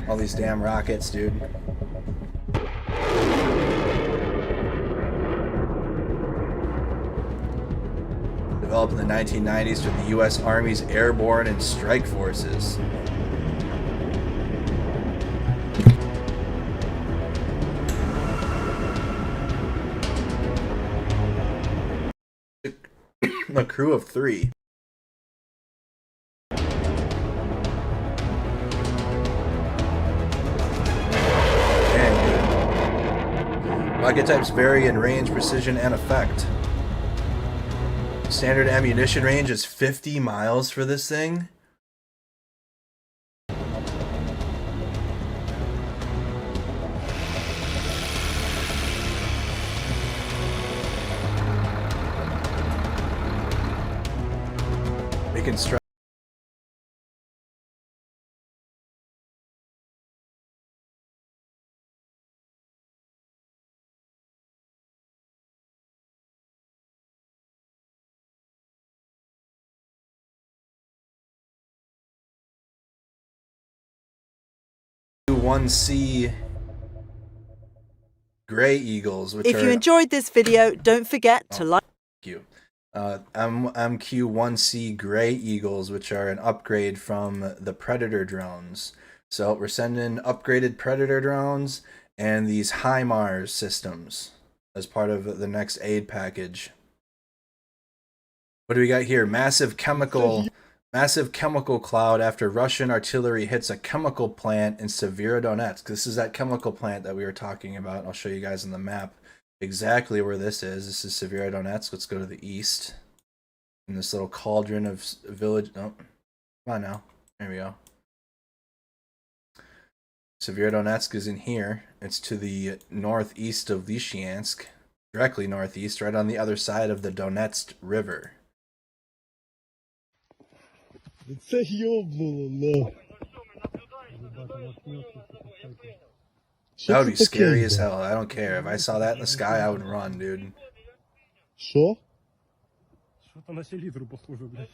All these damn rockets, dude. Developed in the 1990s for the U.S. Army's airborne and strike forces. A crew of 3. Rocket types vary in range, precision, and effect. Standard ammunition range is 50 miles for this thing. They can strike. Q1C Gray Eagles, which if you enjoyed this video, don't forget to like. Thank you. MQ1C Gray Eagles, which are an upgrade from the Predator drones. So we're sending upgraded Predator drones and these HIMARS systems as part of the next aid package. What do we got here? Massive chemical cloud after Russian artillery hits a chemical plant in Severodonetsk. This is that chemical plant that we were talking about. I'll show you guys on the map exactly where this is. This is Severodonetsk. Let's go to the east. In this little cauldron of village. Oh, come on now. There we go. Severodonetsk is in here. It's to the northeast of Lysychansk. Directly northeast, right on the other side of the Donetsk River. Це ёбнуло, That would be scary as hell. I don't care. If I saw that in the sky, I would run, dude. Що? Что-то на селитру похоже, блядь.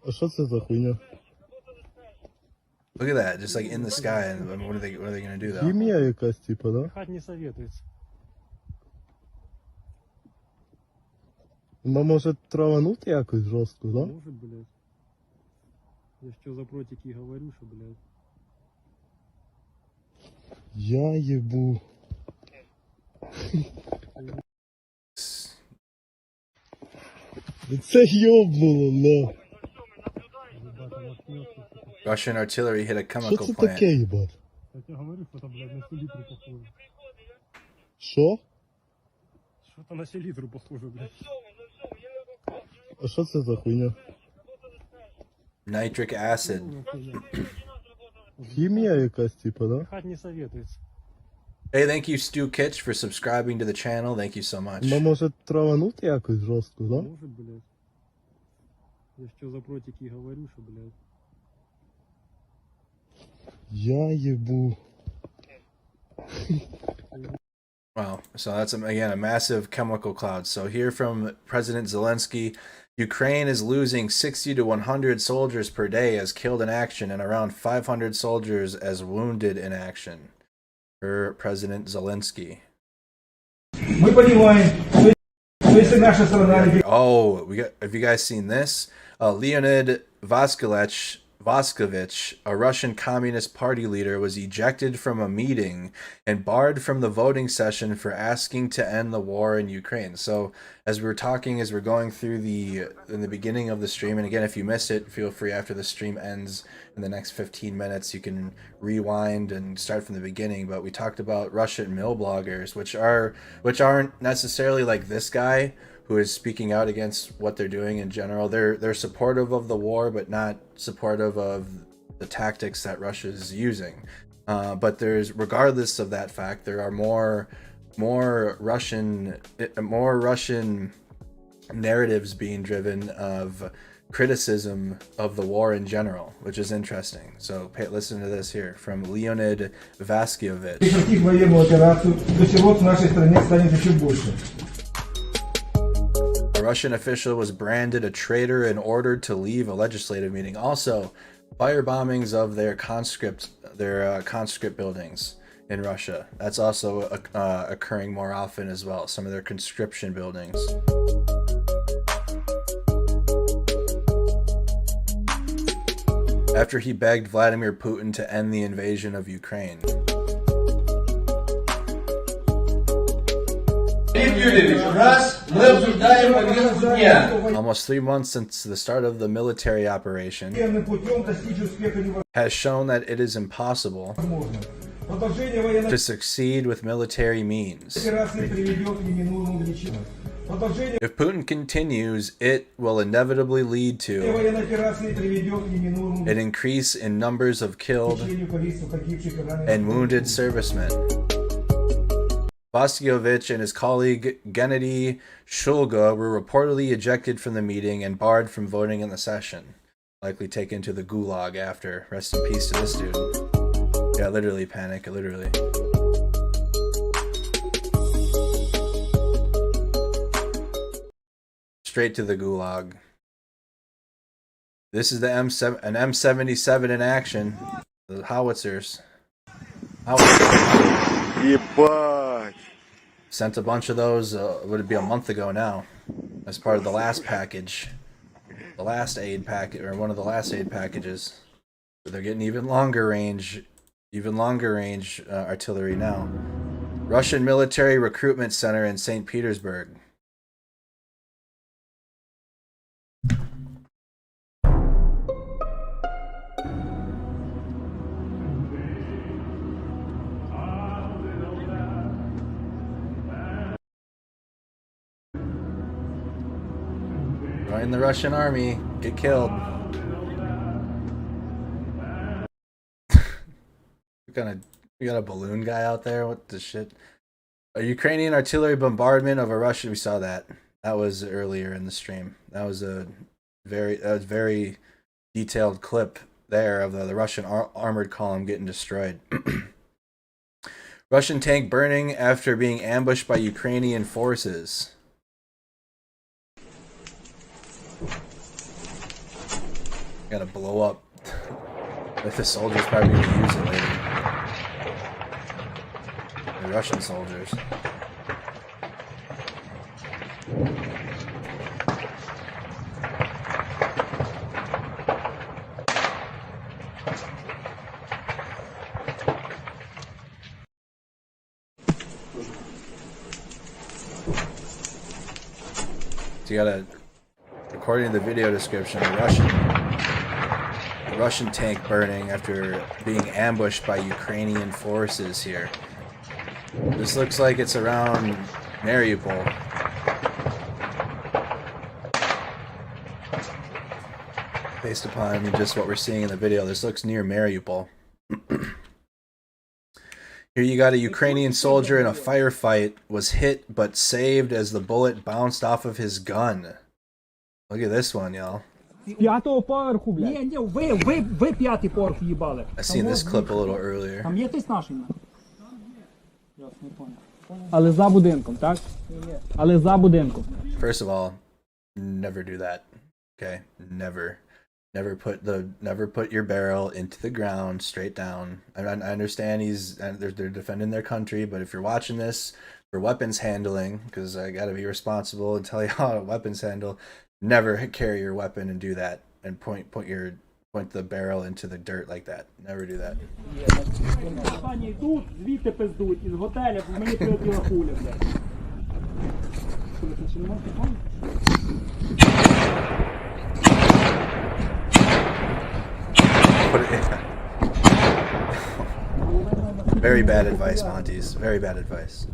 А що це за хуйня? Look at that, just like in the sky. And what are they gonna do though? Хімія якась, типа, да? Хать не советуется. Вона може траванути якось жорстко, да? Может, блядь. Я что за протики говорю, что, блядь. Я ебу. Це ёбнуло, на. Russian artillery hit a chemical Що це plant. таке, їбать? Я тебе говорю, что-то, блядь, на селитру похоже. Що? Что-то на селитру похоже, блядь. А що це за хуйня? Nitric acid. Хімія якась, типа, да? Хать не советуется. Hey, thank you, Stu Kitch, for subscribing to the channel. Thank you so much. Вона може траванути якось жорстко, да? Может, блядь. Я что за протики говорю, что, блядь. Я ебу. Wow. So that's, again, a massive chemical cloud. So here from President Zelensky, Ukraine is losing 60 to 100 soldiers per day as killed in action and around 500 soldiers as wounded in action. For President Zelensky. Oh, have you guys seen this? Leonid Vaskovich, a Russian Communist Party leader, was ejected from a meeting and barred from the voting session for asking to end the war in Ukraine. So as we were talking, as we're going through in the beginning of the stream, and again, if you missed it, feel free after the stream ends in the next 15 minutes, you can rewind and start from the beginning. But we talked about Russian mill bloggers, which aren't necessarily like this guy, who is speaking out against what they're doing in general. They're supportive of the war, but not supportive of the tactics that Russia is using. But regardless of that fact, there are more Russian narratives being driven of criticism of the war in general, which is interesting. So listen to this here from Leonid Vaskyevich. A Russian official was branded a traitor and ordered to leave a legislative meeting. Also, fire bombings of their conscript buildings in Russia. That's also occurring more often as well. Some of their conscription buildings. After he begged Vladimir Putin to end the invasion of Ukraine. Almost 3 months since the start of the military operation has shown that it is impossible to succeed with military means. If Putin continues, it will inevitably lead to an increase in numbers of killed and wounded servicemen. Vaskyevich and his colleague Gennady Shulga were reportedly ejected from the meeting and barred from voting in the session. Likely taken to the gulag after. Rest in peace to this dude. Yeah, literally panic, literally. Straight to the gulag. This is the an M77 in action. The howitzers. Sent a bunch of those, would it be a month ago now, as part of the last package. The last aid package, or one of the last aid packages. But they're getting even longer range artillery now. Russian Military Recruitment Center in St. Petersburg. Join the Russian army, get killed. We got a balloon guy out there. What the shit? A Ukrainian artillery bombardment of a Russian. We saw that. That was earlier in the stream. That was a very detailed clip there of the Russian armored column getting destroyed. Russian tank burning after being ambushed by Ukrainian forces. Gotta blow up. If the soldiers probably gonna use it later. The Russian soldiers. So you gotta, according to the video description, the Russian tank burning after being ambushed by Ukrainian forces here. This looks like it's around Mariupol. Based upon just what we're seeing in the video, this looks near Mariupol. Here you got a Ukrainian soldier in a firefight, was hit but saved as the bullet bounced off of his gun. Look at this one, y'all. П'ятого поверху, блядь. Ні, ви п'ятий поверх їбали. I seen this clip a little earlier. Там є хтось наший? Але за будинком, так? Але за будинком. First of all, never do that. Okay? Never put your barrel into the ground straight down. I understand they're defending their country, but if you're watching this for weapons handling, because I got to be responsible and tell you how to weapons handle, never carry your weapon and do that and point the barrel into the dirt like that. Never do that. Very bad advice, Montes. Very bad advice.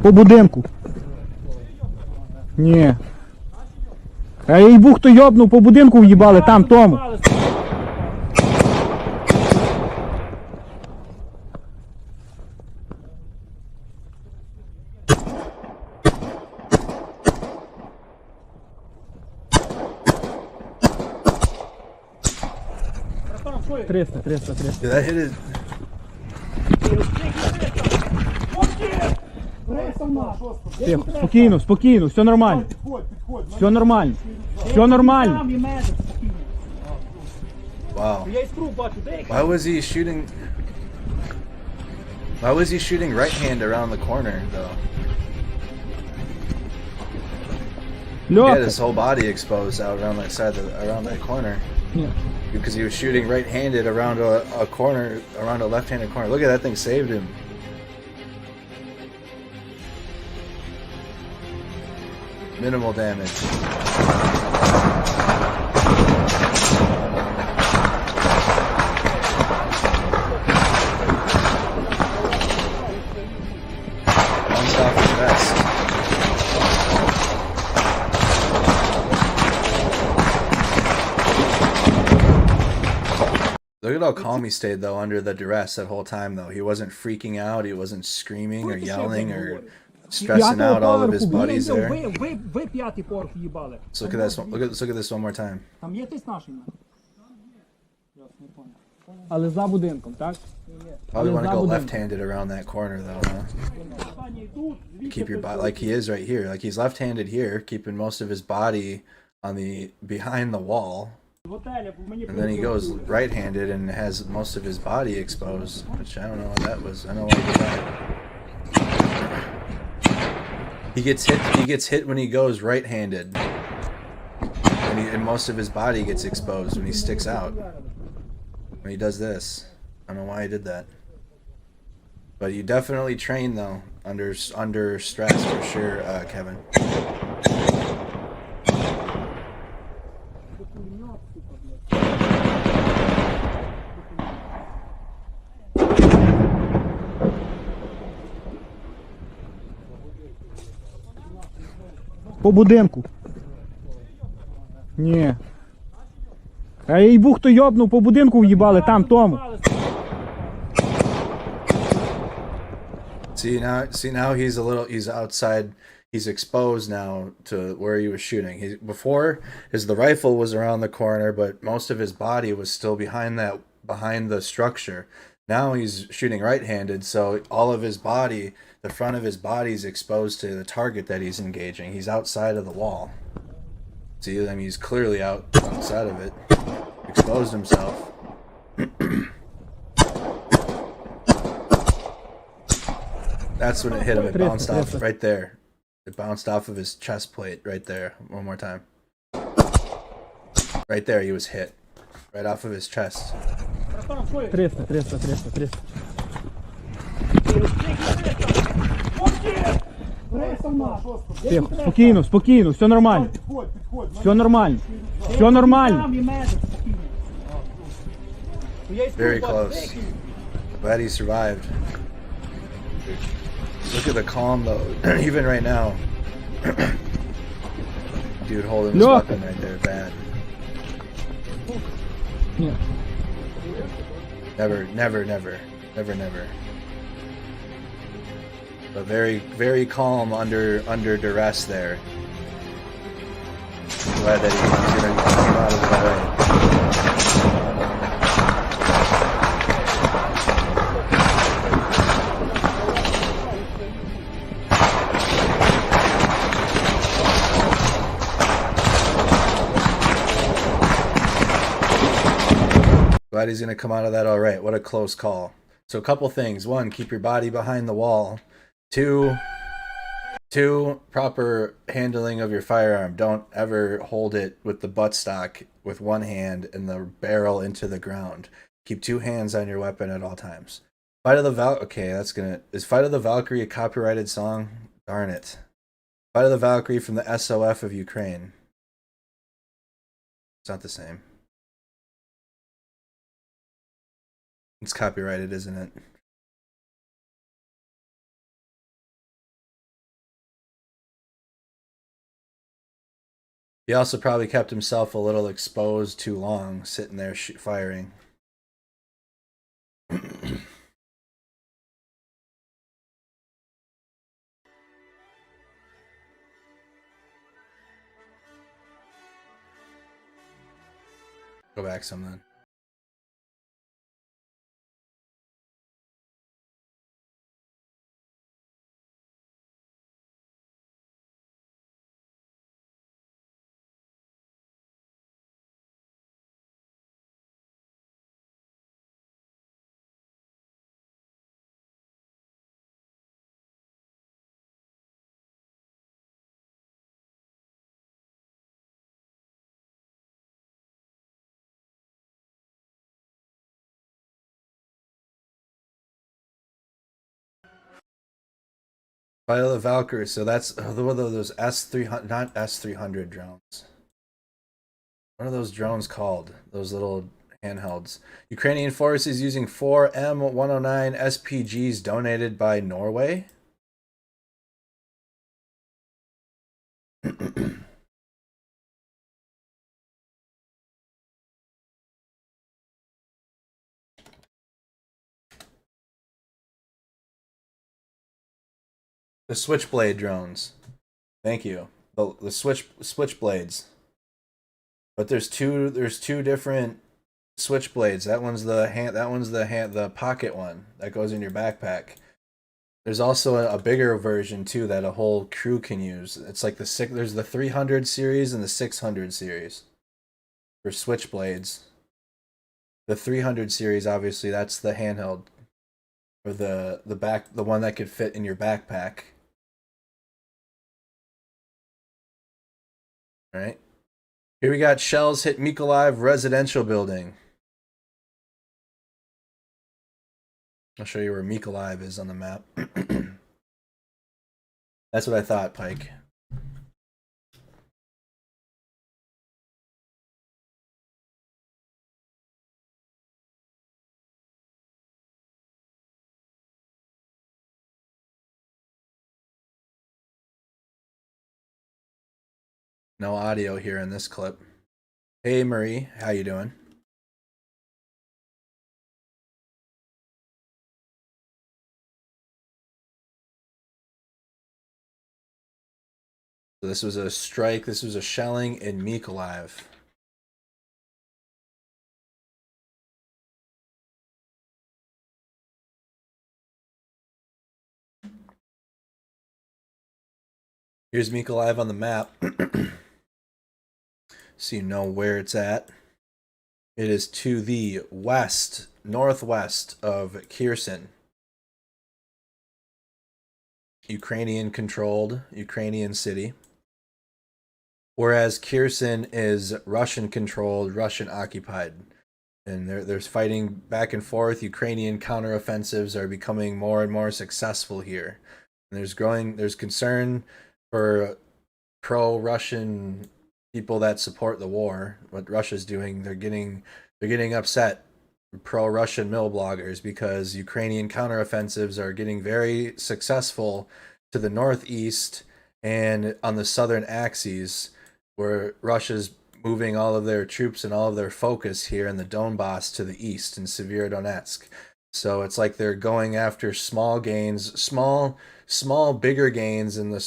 По будинку. Ні. А їбу, хто йобнув, по будинку в'їбали, там, тому. Триста. Dude, that hit it. Тихо, спокійно, все нормально. Все нормально. Все нормально. Wow. Why was he shooting? Why was he shooting right hand around the corner though? He had his whole body exposed out around that side, around that corner. Yeah. Because he was shooting right-handed around a corner, around a left-handed corner. Look at that thing, saved him. Minimal damage. Bounced off his vest. Look at how calm he stayed though under the duress that whole time though. He wasn't freaking out, he wasn't screaming or yelling or stressing out all of his buddies there. Let's look at this one. Let's look at this one more time. Але за будинком, так? Probably want to go left-handed around that corner though, huh? Keep your body like he is right here. Like he's left-handed here, keeping most of his body on the behind the wall. And then he goes right-handed and has most of his body exposed, which I don't know what that was. I know why he did that. He gets hit when he goes right-handed. And most of his body gets exposed when he sticks out. When he does this. I don't know why he did that. But you definitely train though under stress for sure, Kevin. По будинку. Ні. А їбу, хто йобнув, по будинку в'їбали, там, тому. See now he's outside, he's exposed now to where he was shooting. Before the rifle was around the corner, but most of his body was still behind the structure. Now he's shooting right-handed, so all of his body, the front of his body is exposed to the target that he's engaging. He's outside of the wall. See, I mean, he's clearly outside of it. Exposed himself. That's when it hit him. It bounced off right there. It bounced off of his chest plate right there. One more time. Right there, he was hit. Right off of his chest. 300. Тихо, спокійно, все нормально. Все нормально. Все нормально. Very close. Glad he survived. Look at the calm though. Even right now. Dude holding his weapon right there, bad. Yeah. Never. But very calm under duress there. I'm glad that he's gonna come out of the way. Glad he's gonna come out of that all right. What a close call. So a couple things. One, keep your body behind the wall. Two, proper handling of your firearm. Don't ever hold it with the buttstock with one hand and the barrel into the ground. Keep two hands on your weapon at all times. Fight of the Valkyrie. Okay, is Fight of the Valkyrie a copyrighted song? Darn it. Fight of the Valkyrie from the SOF of Ukraine. It's not the same. It's copyrighted, isn't it? He also probably kept himself a little exposed too long, sitting there firing. Go back some then. Fight of the Valkyrie. So that's what are those S300, not S300 drones. What are those drones called? Those little handhelds. Ukrainian forces using 4 M109 SPGs donated by Norway. The Switchblade drones. Thank you. The Switchblades. But there's two different Switchblades. That one's the pocket one that goes in your backpack. There's also a bigger version too that a whole crew can use. It's like there's the 300 series and the 600 series for Switchblades. The 300 series, obviously, that's the handheld, or the one that could fit in your backpack. All right. Here we got shells hit Mykolaiv residential building. I'll show you where Mykolaiv is on the map. That's what I thought, Pike. No audio here in this clip. Hey Marie, how you doing? So this was a strike, this was a shelling in Mykolaiv. Here's Mykolaiv on the map. So you know where it's at. It is to the west, northwest of Kherson. Ukrainian controlled, Ukrainian city. Whereas Kherson is Russian controlled, Russian occupied. And there's fighting back and forth. Ukrainian counteroffensives are becoming more and more successful here. And there's concern for pro-Russian people that support the war. What Russia's doing, they're getting upset, pro-Russian mill bloggers, because Ukrainian counteroffensives are getting very successful to the northeast and on the southern axes, where Russia's moving all of their troops and all of their focus here in the Donbass to the east in Severodonetsk. So it's like they're going after small gains, small bigger gains in the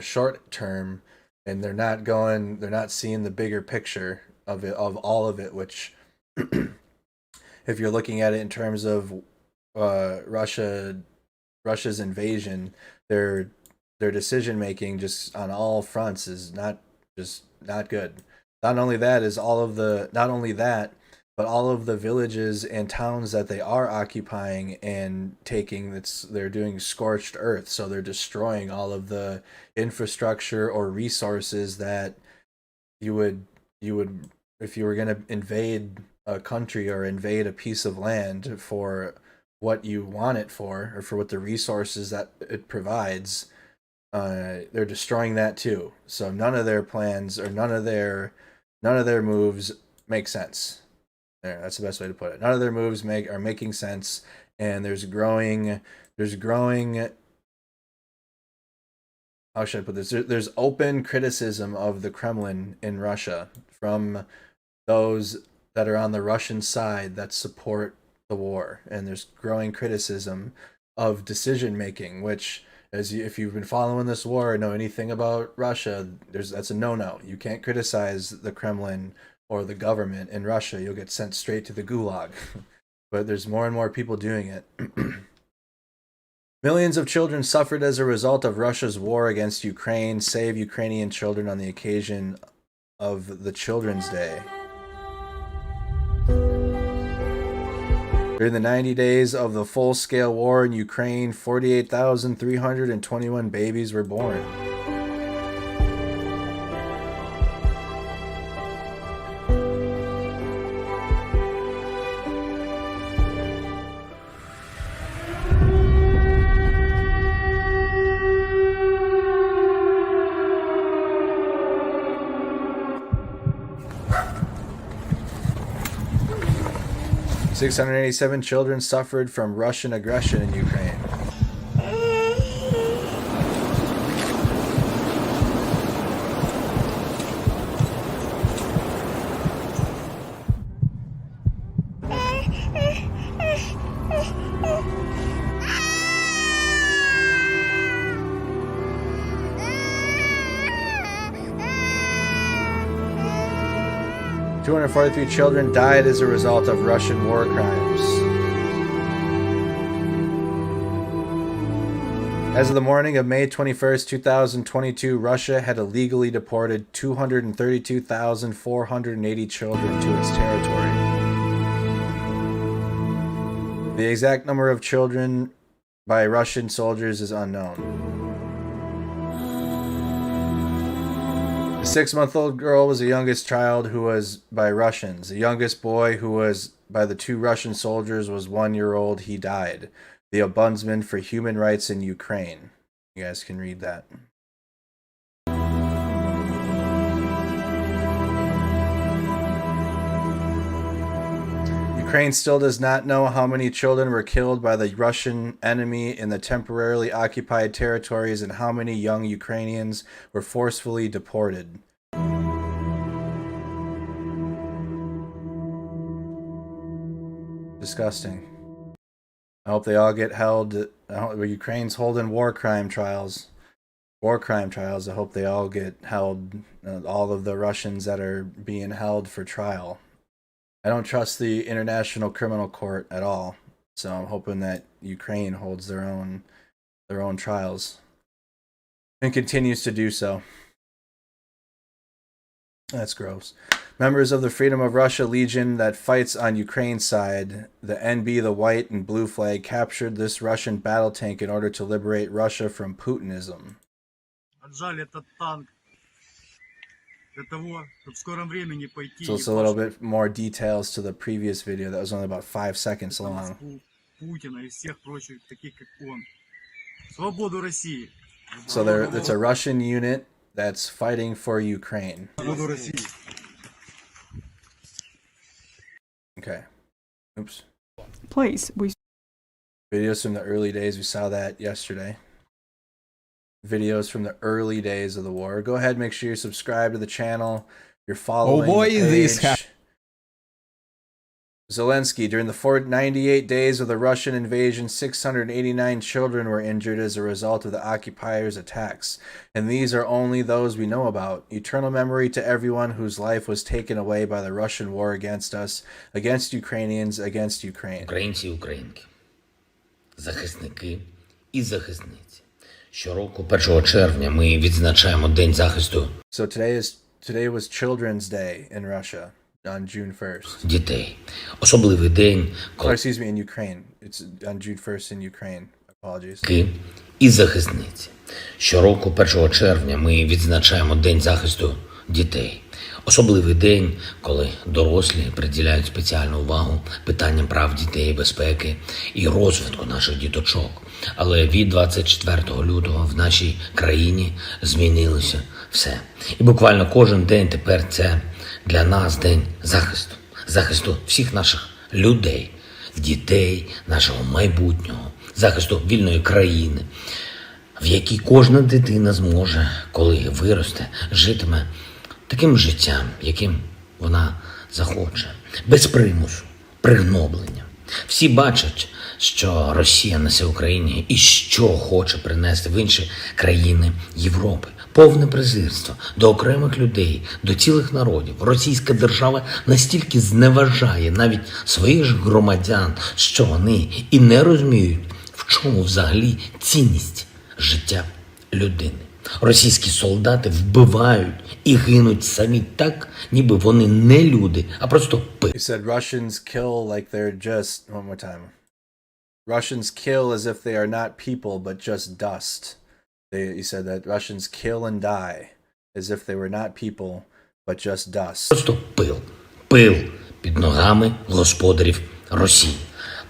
short term, and they're not seeing the bigger picture of all of it, which if you're looking at it in terms of Russia's invasion, their decision making just on all fronts is not good. Not only that, but all of the villages and towns that they are occupying and taking, they're doing scorched earth. So they're destroying all of the infrastructure or resources that you would if you were going to invade a country or invade a piece of land for what you want it for, or for what the resources that it provides. they're destroying that too. So none of their plans or none of their moves make sense. There, that's the best way to put it. None of their moves are making sense, and there's growing. How should I put this? There's open criticism of the Kremlin in Russia from those that are on the Russian side that support the war, and there's growing criticism of decision making, which, if you've been following this war or know anything about Russia, that's a no-no. You can't criticize the Kremlin or the government in Russia. You'll get sent straight to the gulag. But there's more and more people doing it. Millions of children suffered as a result of Russia's war against Ukraine. Save Ukrainian children on the occasion of the Children's Day. During the 90 days of the full-scale war in Ukraine, 48,321 babies were born. $687 children suffered from Russian aggression in Ukraine. $243 children died as a result of Russian war crimes. As of the morning of May 21st, 2022, Russia had illegally deported 232,480 children to its territory. The exact number of children by Russian soldiers is unknown. The 6-month-old girl was the youngest child who was by Russians. The youngest boy, who was by the 2 Russian soldiers, was 1-year-old. He died. The Ombudsman for Human Rights in Ukraine. You guys can read that. Ukraine still does not know how many children were killed by the Russian enemy in the temporarily occupied territories and how many young Ukrainians were forcefully deported. Disgusting. I hope they all get held. Ukraine's holding war crime trials. I hope they all get held. All of the Russians that are being held for trial. I don't trust the International Criminal Court at all, so I'm hoping that Ukraine holds their own trials and continues to do so. That's gross. Members of the Freedom of Russia Legion that fights on Ukraine's side, the NB, the white and blue flag, captured this Russian battle tank in order to liberate Russia from Putinism. So it's a little bit more details to the previous video that was only about 5 seconds long. So it's a Russian unit that's fighting for Ukraine. Okay. Oops. Please, Videos from the early days. We saw that yesterday. Videos from the early days of the war. Go ahead, make sure you're subscribed to the channel. You're following the page. Zelensky, during the 98 days of the Russian invasion, 689 children were injured as a result of the occupiers' attacks. And these are only those we know about. Eternal memory to everyone whose life was taken away by the Russian war against us, against Ukrainians, against Ukraine. Українці і українки, захисники і захисниці. Щороку 1 червня ми відзначаємо День захисту. So today was Children's Day in Russia on June 1st. Дітей. Особливий день, коли... excuse me, in Ukraine. It's on June 1st in Ukraine. Apologies. І захисниці. Щороку 1 червня ми відзначаємо День захисту дітей. Особливий день, коли дорослі приділяють спеціальну увагу питанням прав дітей, безпеки і розвитку наших діточок. Але від 24 лютого в нашій країні змінилося все. І буквально кожен день тепер це для нас день захисту. Захисту всіх наших людей, дітей, нашого майбутнього, захисту вільної країни, в якій кожна дитина зможе, коли виросте, житиме таким життям, яким вона захоче, без примусу, пригноблення. Всі бачать, що Росія несе Україні і що хоче принести в інші країни Європи. Повне презирство до окремих людей, до цілих народів. Російська держава настільки зневажає навіть своїх ж громадян, що вони і не розуміють, в чому взагалі цінність життя людини. Російські солдати вбивають і гинуть самі так, ніби вони не люди, а просто He said Russians kill like they're just... One more time. Russians kill as if they are not people, but just dust. He said that Russians kill and die as if they were not people, but just dust. Просто пил. Пил під ногами господарів Росії.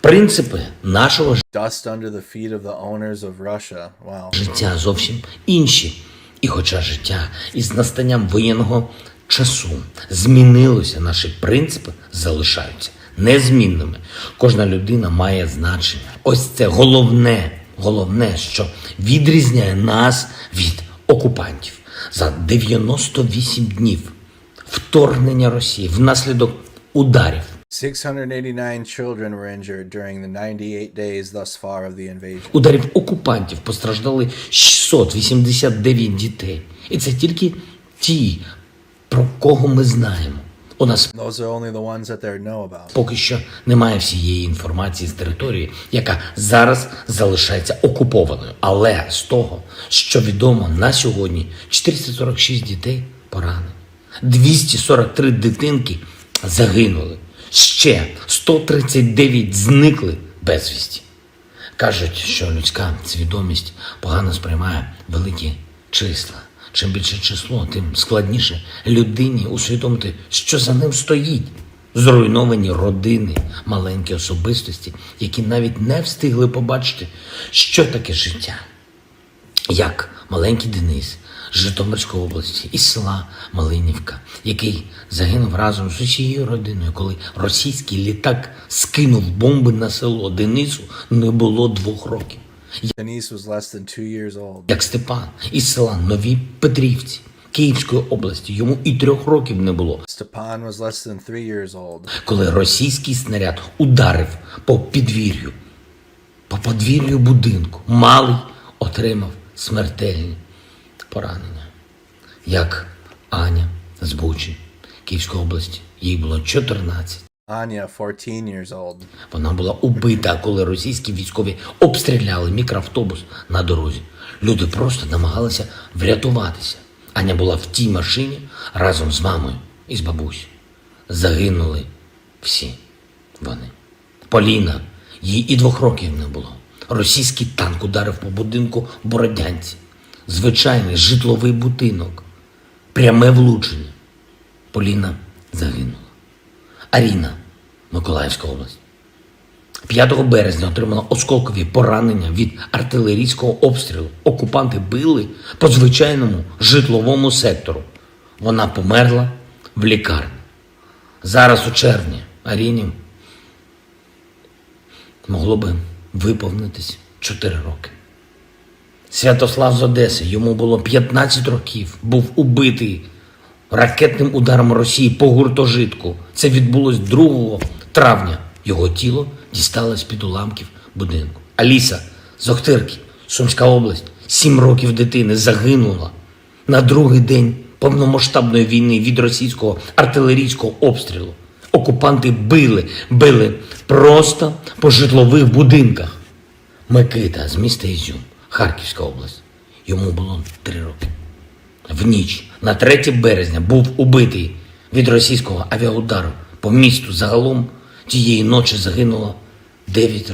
Принципи нашого Dust under the feet of the owners of Russia. Wow. життя зовсім інші. І хоча життя із настанням воєнного часу змінилося, наші принципи залишаються незмінними. Кожна людина має значення. Ось це головне, що відрізняє нас від окупантів. За 98 днів вторгнення Росії внаслідок ударів 689 children were injured during the 98 days thus far of the invasion. Ударів окупантів постраждали 689 дітей. І це тільки ті, про кого ми знаємо. У нас Those are only the ones that they know about. поки що немає всієї інформації з території, яка зараз залишається окупованою. Але з того, що відомо на сьогодні, 446 дітей поранені. 243 дитинки загинули. Ще 139 зникли безвісті. Кажуть, що людська свідомість погано сприймає великі числа. Чим більше число, тим складніше людині усвідомити, що за ним стоїть. Зруйновані родини, маленькі особистості, які навіть не встигли побачити, що таке життя. Як маленький Денис з Житомирської області, із села Малинівка, який загинув разом з усією родиною, коли російський літак скинув бомби на село. Денису не було 2 років. Denise was less than 2 years old. Як Степан із села Нові Петрівці Київської області, йому і 3 років не було. Stepan was less than 3 years old. Коли російський снаряд ударив по подвір'ю будинку, малий отримав смертельні поранення. Як Аня з Бучі, Київської області, їй було 14. Anya, 14 years old. Вона була убита, коли російські військові обстріляли мікроавтобус на дорозі. Люди просто намагалися врятуватися. Аня була в тій машині разом з мамою і з бабусею. Загинули всі вони. Поліна, їй і 2 років не було. Російський танк ударив по будинку в Бородянці. Звичайний житловий будинок. Пряме влучення. Поліна загинула. Аріна, Миколаївська область. 5 березня отримала осколкові поранення від артилерійського обстрілу. Окупанти били по звичайному житловому сектору. Вона померла в лікарні. Зараз у червні Аріні могло би виповнитись 4 роки. Святослав з Одеси, йому було 15 років, був убитий ракетним ударом Росії по гуртожитку. Це відбулось 2 травня. Його тіло дісталось під уламків будинку. Аліса з Охтирки, Сумська область, 7 років дитини, загинула на 2-й день повномасштабної війни від російського артилерійського обстрілу. Окупанти били просто по житлових будинках. Микита з міста Ізюм, Харківська область. Йому було 3 роки. В ніч на 3 березня був убитий від російського авіаудару по місту. Загалом тієї ночі загинуло 9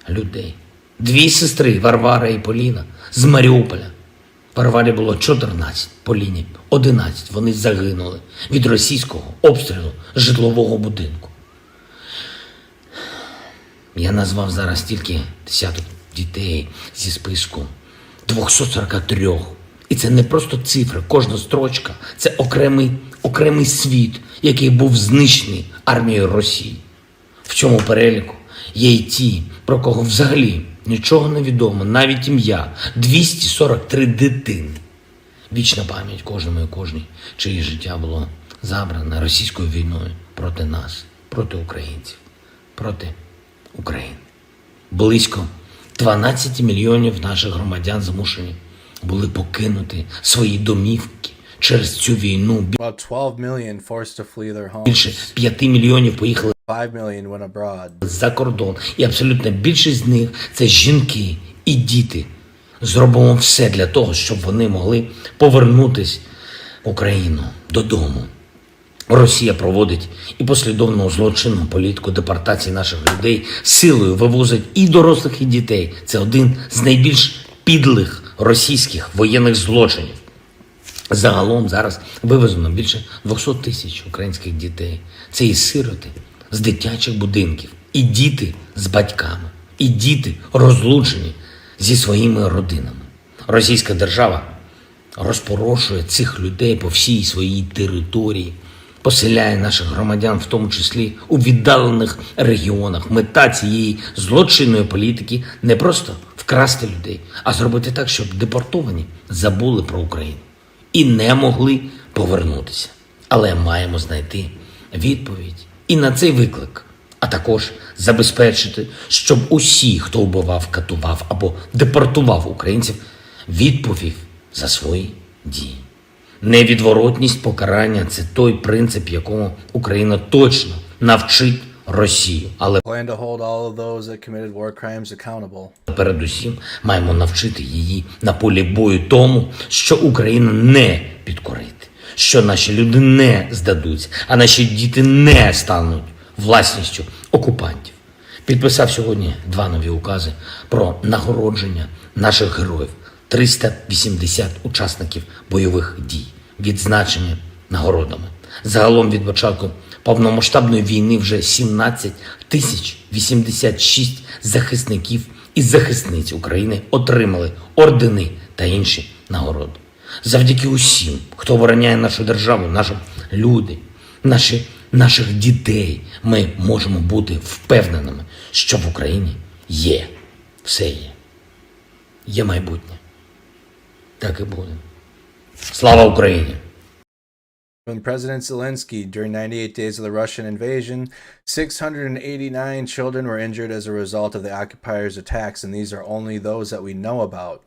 людей. 2 сестри, Варвара і Поліна, з Маріуполя. Парвалі було 14, по лінії 11. Вони загинули від російського обстрілу житлового будинку. Я назвав зараз тільки десяток дітей зі списку 243. І це не просто цифри, кожна строчка – це окремий світ, який був знищений армією Росії. В цьому переліку є й ті, про кого взагалі нічого не відомо, навіть ім'я – 243 дитини. Вічна пам'ять кожному і кожній, чиє життя було забране російською війною проти нас, проти українців, проти України. Близько 12 мільйонів наших громадян змушені були покинути свої домівки через цю війну. Більше 5 мільйонів поїхали 5 million went abroad. за кордон. І абсолютно більшість з них – це жінки і діти. Зробимо все для того, щоб вони могли повернутися в Україну додому. Росія проводить і послідовну злочинну політику депортації наших людей, силою вивозить і дорослих, і дітей. Це один з найбільш підлих російських воєнних злочинів. Загалом зараз вивезено більше 200 тисяч українських дітей. Це і сироти з дитячих будинків, і діти з батьками, і діти розлучені зі своїми родинами. Російська держава розпорошує цих людей по всій своїй території, поселяє наших громадян, в тому числі у віддалених регіонах. Мета цієї злочинної політики не просто вкрасти людей, а зробити так, щоб депортовані забули про Україну і не могли повернутися. Але маємо знайти відповідь і на цей виклик, а також забезпечити, щоб усі, хто вбивав, катував або депортував українців, відповів за свої дії. Невідворотність покарання – це той принцип, якому Україна точно навчить Росію. Але передусім маємо навчити її на полі бою тому, що Україна не підкорити, що наші люди не здадуться, а наші діти не стануть власністю окупантів. Підписав сьогодні 2 нові укази про нагородження наших героїв. 380 учасників бойових дій, відзначені нагородами. Загалом від початку повномасштабної війни вже 17 086 захисників і захисниць України отримали ордени та інші нагороди. Завдяки усім, хто обороняє нашу державу, наші люди, наших дітей, ми можемо бути впевненими, що в Україні є, все є. Є майбутнє. Так і буде. Слава Україні! When President Zelensky, during 98 days of the Russian invasion, 689 children were injured as a result of the occupiers' attacks, and these are only those that we know about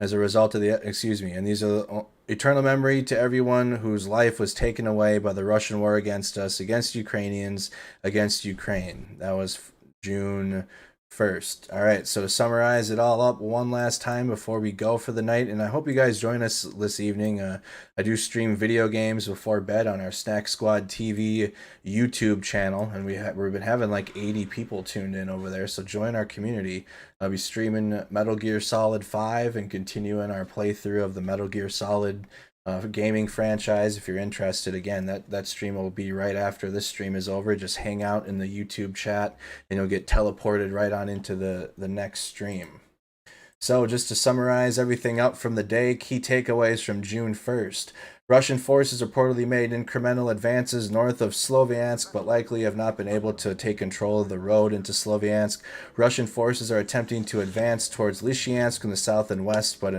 as a result of and these are eternal memory to everyone whose life was taken away by the Russian war against us, against Ukrainians, against Ukraine. That was June 1st. All right, so to summarize it all up one last time before we go for the night, and I hope you guys join us this evening. I do stream video games before bed on our Snack Squad TV YouTube channel, and we've been having like 80 people tuned in over there, so join our community. I'll be streaming Metal Gear Solid 5 and continuing our playthrough of the Metal Gear Solid gaming franchise. If you're interested, again, that stream will be right after this stream is over. Just hang out in the YouTube chat and you'll get teleported right on into the next stream. So just to summarize everything up from the day, key takeaways from June 1st. Russian forces reportedly made incremental advances north of Sloviansk, but likely have not been able to take control of the road into Sloviansk. Russian forces are attempting to advance towards Lysychansk in the south and west, but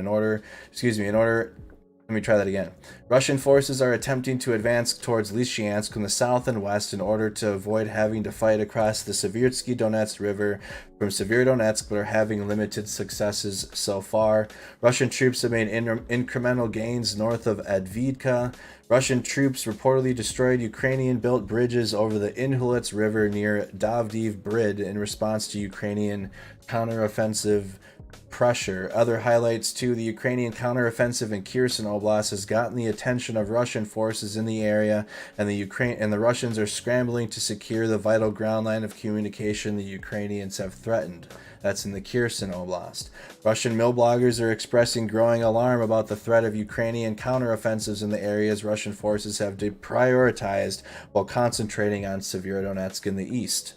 let me try that again. Russian forces are attempting to advance towards Lysychansk in the south and west in order to avoid having to fight across the Seversky Donets River from Severodonetsk, but are having limited successes so far. Russian troops have made incremental gains north of Advidka. Russian troops reportedly destroyed Ukrainian-built bridges over the Inhulets River near Davdiv Brid in response to Ukrainian counteroffensive pressure. Other highlights too: the Ukrainian counteroffensive in Kherson Oblast has gotten the attention of Russian forces in the area, and the Russians are scrambling to secure the vital ground line of communication the Ukrainians have threatened. That's in the Kherson Oblast. Russian mill bloggers are expressing growing alarm about the threat of Ukrainian counteroffensives in the areas Russian forces have deprioritized while concentrating on Severodonetsk in the east.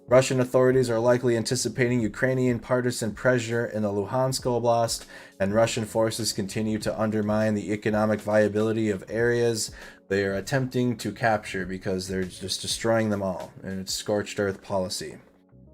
Russian authorities are likely anticipating Ukrainian partisan pressure in the Luhansk Oblast, and Russian forces continue to undermine the economic viability of areas they are attempting to capture because they're just destroying them all, and it's scorched earth policy.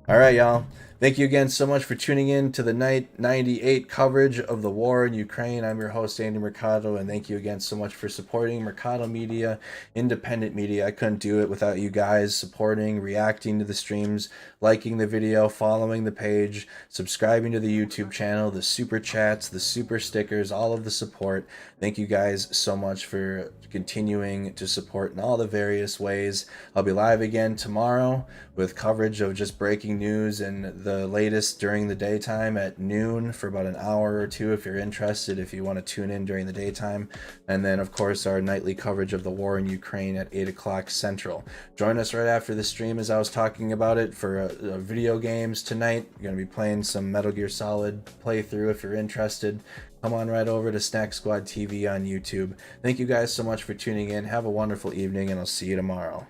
All right, y'all. Thank you again so much for tuning in to the Night 98 coverage of the war in Ukraine. I'm your host, Andy Mercado, and thank you again so much for supporting Mercado Media, independent media. I couldn't do it without you guys supporting, reacting to the streams, liking the video, following the page, subscribing to the YouTube channel, the super chats, the super stickers, all of the support. Thank you guys so much for continuing to support in all the various ways. I'll be live again tomorrow with coverage of just breaking news and the latest during the daytime at noon for about an hour or two if you're interested, if you want to tune in during the daytime. And then, of course, our nightly coverage of the war in Ukraine at 8 o'clock Central. Join us right after the stream, as I was talking about it, for video games tonight. We're going to be playing some Metal Gear Solid playthrough if you're interested. Come on right over to Snack Squad TV on YouTube. Thank you guys so much for tuning in. Have a wonderful evening, and I'll see you tomorrow.